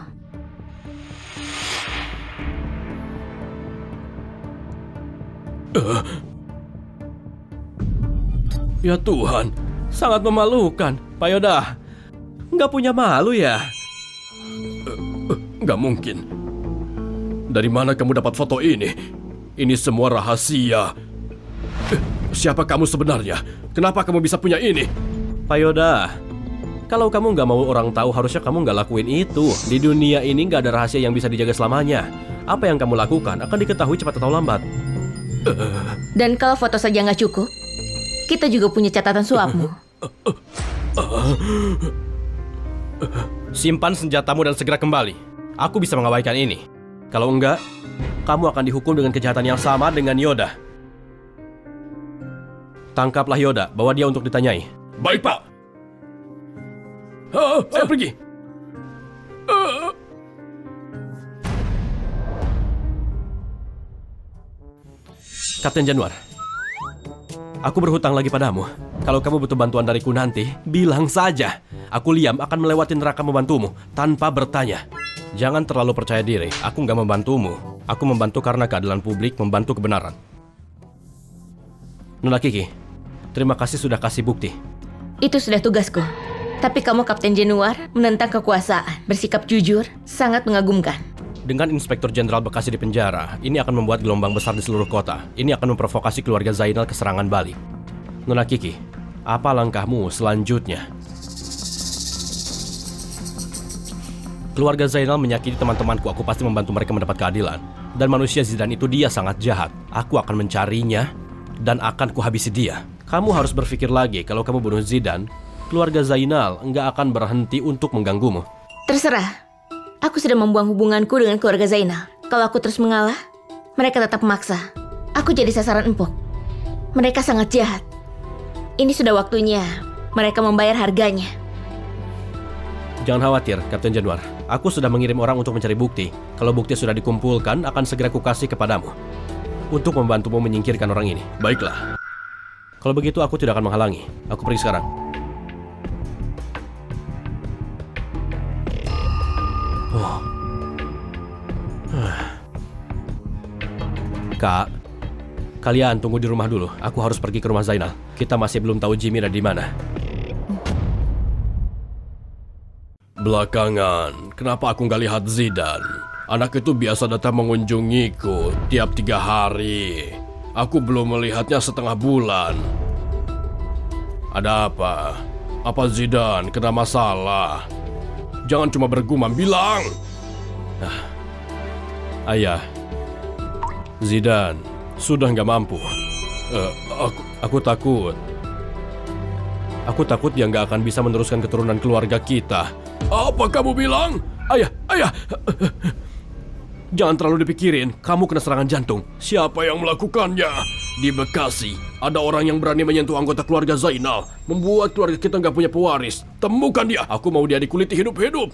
Speaker 4: Ya Tuhan,
Speaker 2: Sangat memalukan, Pak Yoda. Nggak punya malu ya?
Speaker 4: nggak mungkin. Dari mana kamu dapat foto ini? Ini semua rahasia. Siapa kamu sebenarnya? Kenapa kamu bisa punya ini?
Speaker 2: Pak Yoda, kalau kamu nggak mau orang tahu, harusnya kamu nggak lakuin itu. Di dunia ini nggak ada rahasia yang bisa dijaga selamanya. Apa yang kamu lakukan akan diketahui cepat atau lambat.
Speaker 1: Dan kalau foto saja nggak cukup, kita juga punya catatan suapmu.
Speaker 2: Simpan senjatamu dan segera kembali. Aku bisa mengabaikan ini. Kalau enggak, kamu akan dihukum dengan kejahatan yang sama dengan Yoda. Tangkaplah Yoda, bawa dia untuk ditanyai.
Speaker 4: Baik, Pak. Saya pergi.
Speaker 2: Kapten Januar, aku berhutang lagi padamu. Kalau kamu butuh bantuan dariku nanti, bilang saja. Aku Liam akan melewati neraka membantumu tanpa bertanya. Jangan terlalu percaya diri, aku nggak membantumu. Aku membantu karena keadilan publik, membantu kebenaran. Nona Kiki, terima kasih sudah kasih bukti.
Speaker 1: Itu sudah tugasku. Tapi kamu Kapten Januar menentang kekuasaan, bersikap jujur, sangat mengagumkan.
Speaker 2: Dengan Inspektur Jenderal Bekasi di penjara, ini akan membuat gelombang besar di seluruh kota. Ini akan memprovokasi keluarga Zainal ke serangan balik. Nona Kiki, apa langkahmu selanjutnya? Keluarga Zainal menyakiti teman-temanku, aku pasti membantu mereka mendapat keadilan. Dan manusia Zidane itu dia sangat jahat. Aku akan mencarinya dan akan kuhabisi dia. Kamu harus berpikir lagi, kalau kamu bunuh Zidane, keluarga Zainal nggak akan berhenti untuk mengganggumu.
Speaker 1: Terserah. Aku sudah membuang hubunganku dengan keluarga Zainal. Kalau aku terus mengalah, mereka tetap memaksa. Aku jadi sasaran empuk. Mereka sangat jahat. Ini sudah waktunya mereka membayar harganya.
Speaker 2: Jangan khawatir, Kapten Januar. Aku sudah mengirim orang untuk mencari bukti. Kalau bukti sudah dikumpulkan, akan segera kukasih kepadamu untuk membantumu menyingkirkan orang ini.
Speaker 4: Baiklah.
Speaker 2: Kalau begitu, aku tidak akan menghalangi. Aku pergi sekarang. Kak, kalian tunggu di rumah dulu. Aku harus pergi ke rumah Zainal. Kita masih belum tahu Jimmy ada di mana.
Speaker 4: Belakangan, kenapa aku nggak lihat Zidane? Anak itu biasa datang mengunjungiku tiap 3 hari. Aku belum melihatnya setengah bulan. Ada apa? Apa Zidane kena masalah? Jangan cuma bergumam, bilang!
Speaker 2: Ayah, Zidane sudah nggak mampu. Aku takut. Aku takut dia nggak akan bisa meneruskan keturunan keluarga kita.
Speaker 4: Apa kamu bilang? Ayah!
Speaker 2: Jangan terlalu dipikirin, kamu kena serangan jantung.
Speaker 4: Siapa yang melakukannya? Di Bekasi, ada orang yang berani menyentuh anggota keluarga Zainal, membuat keluarga kita nggak punya pewaris. Temukan dia, aku mau dia dikuliti hidup-hidup.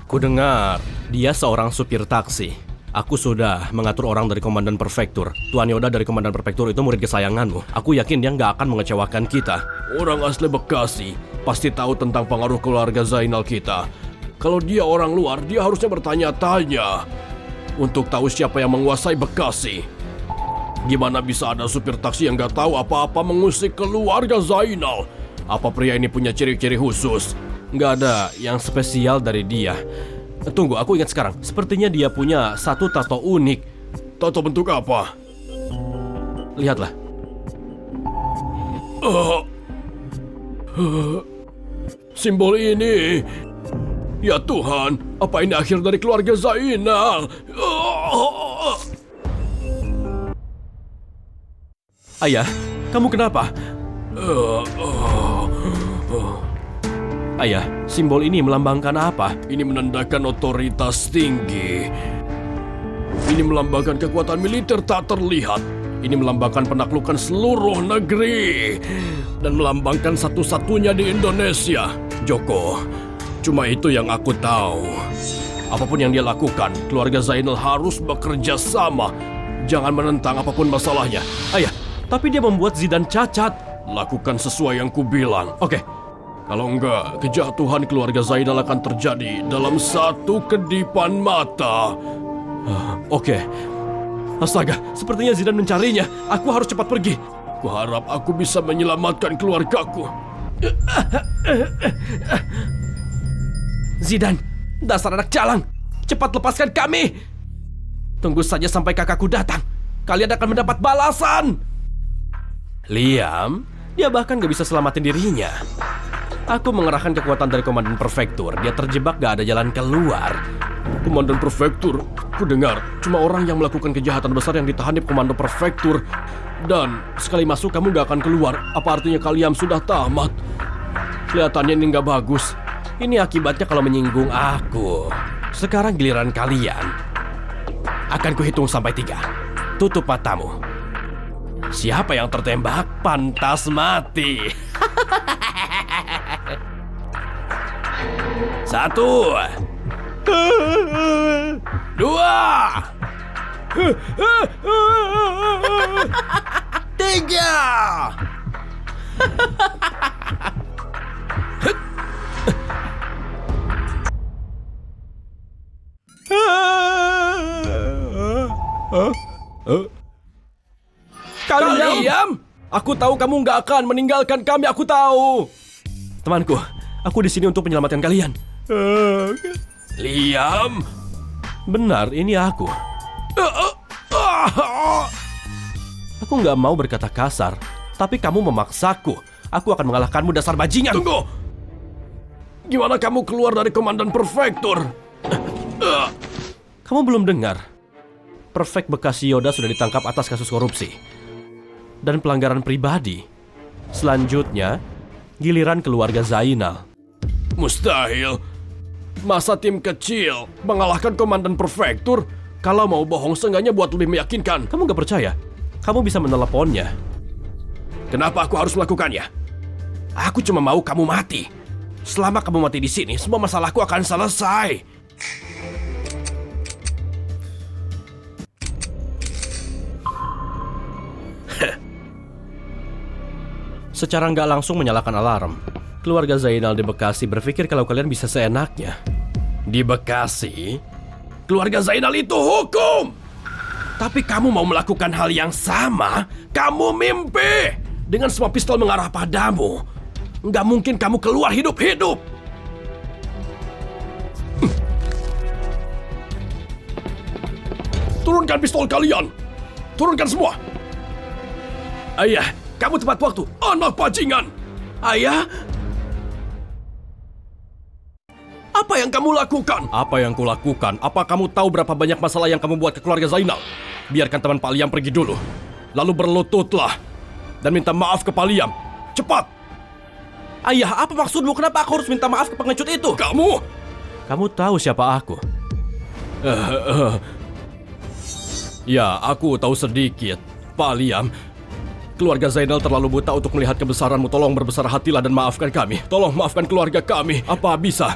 Speaker 2: Ku dengar dia seorang supir taksi. Aku sudah mengatur orang dari Komandan Prefektur. Tuan Yoda dari Komandan Prefektur itu murid kesayanganmu. Aku yakin dia nggak akan mengecewakan kita.
Speaker 4: Orang asli Bekasi pasti tahu tentang pengaruh keluarga Zainal kita. Kalau dia orang luar, dia harusnya bertanya-tanya untuk tahu siapa yang menguasai Bekasi. Gimana bisa ada supir taksi yang gak tahu apa-apa mengusik keluarga Zainal? Apa pria ini punya ciri-ciri khusus?
Speaker 2: Nggak ada yang spesial dari dia. Tunggu, aku ingat sekarang. Sepertinya dia punya satu tato unik.
Speaker 4: Tato bentuk apa?
Speaker 2: Lihatlah.
Speaker 4: Simbol ini. Ya Tuhan, apa ini akhir dari keluarga Zainal?
Speaker 2: Ayah, kamu kenapa? Ayah, simbol ini melambangkan apa?
Speaker 4: Ini menandakan otoritas tinggi. Ini melambangkan kekuatan militer tak terlihat. Ini melambangkan penaklukan seluruh negeri. Dan melambangkan satu-satunya di Indonesia. Joko, cuma itu yang aku tahu. Apapun yang dia lakukan, keluarga Zainal harus bekerja sama. Jangan menentang apapun masalahnya.
Speaker 2: Ayah, tapi dia membuat Zidane cacat.
Speaker 4: Lakukan sesuai yang kubilang.
Speaker 2: Oke,
Speaker 4: Kalau enggak, kejatuhan keluarga Zainal akan terjadi dalam satu kedipan mata.
Speaker 2: oke. Astaga, sepertinya Zidane mencarinya. Aku harus cepat pergi.
Speaker 4: Kuharap aku bisa menyelamatkan keluargaku.
Speaker 2: Zidane, dasar anak jalang. Cepat lepaskan kami. Tunggu saja sampai kakakku datang. Kalian akan mendapat balasan. Liam, dia bahkan gak bisa selamatin dirinya. Aku mengerahkan kekuatan dari Komandan Prefektur. Dia terjebak, gak ada jalan keluar.
Speaker 4: Komandan Prefektur, ku dengar cuma orang yang melakukan kejahatan besar yang ditahan di Komando Prefektur. Dan sekali masuk kamu gak akan keluar. Apa artinya kalian sudah tamat? Kelihatannya ini gak bagus.
Speaker 2: Ini akibatnya kalau menyinggung aku. Sekarang giliran kalian. Akan kuhitung sampai 3. Tutup matamu. Siapa yang tertembak pantas mati. 1, 2, 3.
Speaker 4: Kalian? Aku tahu kamu nggak akan meninggalkan kami, aku tahu.
Speaker 2: Temanku, aku di sini untuk menyelamatkan kalian.
Speaker 4: Liam.
Speaker 2: Benar, ini aku. Aku nggak mau berkata kasar, tapi kamu memaksaku. Aku akan mengalahkanmu, dasar bajingan.
Speaker 4: Tunggu. Gimana kamu keluar dari Komandan Prefektur?
Speaker 2: Kamu belum dengar? Prefek Bekasi Yoda sudah ditangkap atas kasus korupsi dan pelanggaran pribadi. Selanjutnya, giliran keluarga Zainal.
Speaker 4: Mustahil. Masa tim kecil mengalahkan Komandan Prefektur? Kalau mau bohong, seenggaknya buat lebih meyakinkan.
Speaker 2: Kamu gak percaya? Kamu bisa meneleponnya.
Speaker 4: Kenapa aku harus melakukannya?
Speaker 2: Aku cuma mau kamu mati. Selama kamu mati di sini, semua masalahku akan selesai. Secara nggak langsung menyalakan alarm. Keluarga Zainal di Bekasi berpikir kalau kalian bisa seenaknya.
Speaker 4: Di Bekasi, keluarga Zainal itu hukum.
Speaker 2: Tapi kamu mau melakukan hal yang sama?
Speaker 4: Kamu mimpi.
Speaker 2: Dengan semua pistol mengarah padamu, nggak mungkin kamu keluar hidup-hidup.
Speaker 4: Turunkan pistol kalian. Turunkan semua.
Speaker 2: Ayah, kamu tepat waktu.
Speaker 4: Anak bajingan.
Speaker 2: Ayah,
Speaker 4: Apa yang kamu lakukan?
Speaker 2: apa yang kulakukan? Apa kamu tahu berapa banyak masalah yang kamu buat ke keluarga Zainal? Biarkan teman Pak Liam pergi dulu. Lalu berlututlah dan minta maaf ke Pak Liam. Cepat! Ayah, apa maksudmu? Kenapa aku harus minta maaf ke pengecut itu? Kamu tahu siapa aku?
Speaker 4: Ya, aku tahu sedikit. Pak Liam, Keluarga Zainal terlalu buta untuk melihat kebesaranmu. Tolong berbesar hatilah dan maafkan kami. Tolong maafkan keluarga kami. Apa bisa?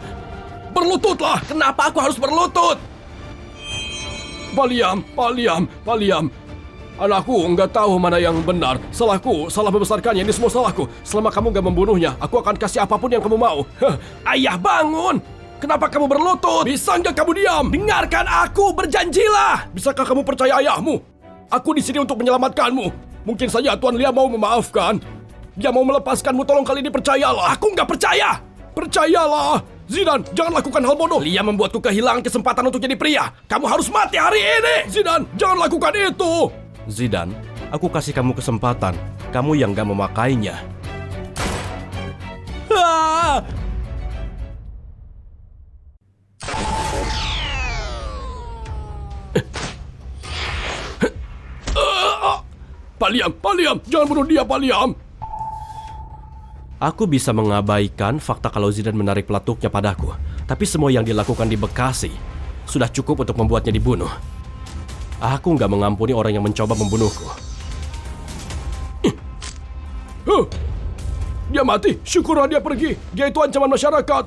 Speaker 4: Berlututlah!
Speaker 2: Kenapa aku harus berlutut?
Speaker 4: Paliam. Anakku nggak tahu mana yang benar. Salahku, salah membesarkannya. Ini semua salahku. Selama kamu nggak membunuhnya, aku akan kasih apapun yang kamu mau.
Speaker 2: Ayah, bangun! Kenapa kamu berlutut?
Speaker 4: Bisa nggak kamu diam?
Speaker 2: Dengarkan aku, berjanjilah!
Speaker 4: Bisakah kamu percaya ayahmu? Aku di sini untuk menyelamatkanmu. Mungkin saja Tuan Lia mau memaafkan. Dia mau melepaskanmu. Tolong kali ini percayalah.
Speaker 2: Aku nggak percaya!
Speaker 4: Percayalah. Zidane, jangan lakukan hal bodoh.
Speaker 2: Lia membuatku kehilangan kesempatan untuk jadi pria. Kamu harus mati hari ini!
Speaker 4: Zidane, jangan lakukan itu.
Speaker 2: Zidane, aku kasih kamu kesempatan. Kamu yang gak memakainya. Ah!
Speaker 4: Paliam, jangan bunuh dia, Paliam.
Speaker 2: Aku bisa mengabaikan fakta kalau Zidane menarik pelatuknya padaku. Tapi semua yang dilakukan di Bekasi sudah cukup untuk membuatnya dibunuh. Aku nggak mengampuni orang yang mencoba membunuhku.
Speaker 4: Dia mati, syukurlah dia pergi. Dia itu ancaman masyarakat.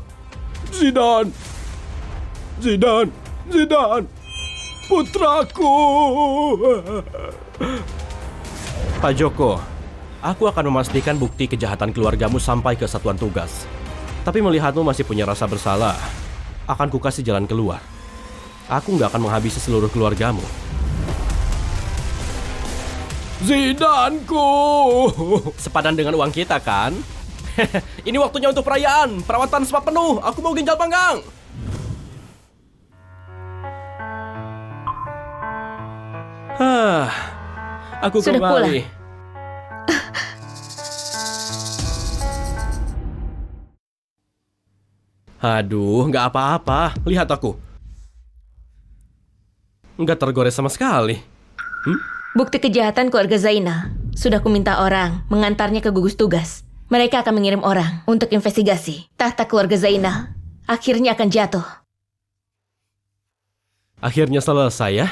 Speaker 4: Zidane, putraku.
Speaker 2: Pak Joko, aku akan memastikan bukti kejahatan keluargamu sampai ke satuan tugas. Tapi melihatmu masih punya rasa bersalah, akan kukasih jalan keluar. Aku nggak akan menghabisi seluruh keluargamu.
Speaker 4: Zidanku.
Speaker 2: Sepadan dengan uang kita, kan? Ini waktunya untuk perayaan. Perawatan spa penuh. Aku mau ginjal panggang. Aku
Speaker 1: Sudah
Speaker 2: kembali. Aduh, nggak apa-apa. Lihat aku. Nggak tergores sama sekali.
Speaker 1: Bukti kejahatan keluarga Zaina. Sudah kuminta orang mengantarnya ke gugus tugas. Mereka akan mengirim orang untuk investigasi. Tahta keluarga Zaina akhirnya akan jatuh.
Speaker 2: Akhirnya selesai ya?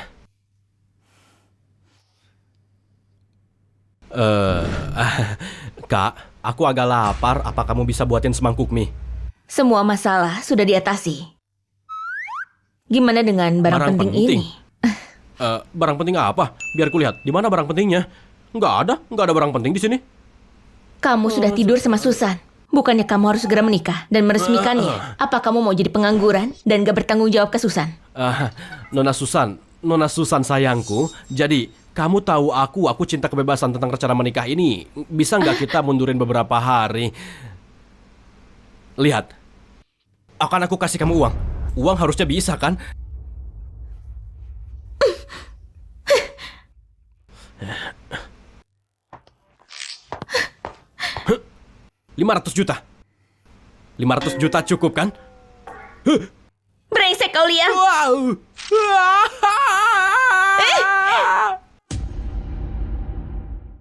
Speaker 2: Kak, aku agak lapar. Apa kamu bisa buatin semangkuk mie?
Speaker 1: Semua masalah sudah diatasi. Gimana dengan barang penting ini?
Speaker 2: Barang penting apa? Biar kulihat. Di mana barang pentingnya? Nggak ada barang penting di sini.
Speaker 1: Kamu sudah tidur sama Susan. Bukannya kamu harus segera menikah dan meresmikannya? Apa kamu mau jadi pengangguran dan gak bertanggung jawab ke Susan?
Speaker 2: Nona Susan sayangku. Jadi, kamu tahu aku cinta kebebasan tentang rencana menikah ini. Bisa nggak kita mundurin beberapa hari? Lihat, akan aku kasih kamu uang. Uang harusnya bisa, kan? 500 juta. 500 juta cukup, kan?
Speaker 1: Brengsek kau, Lia!
Speaker 2: Wow!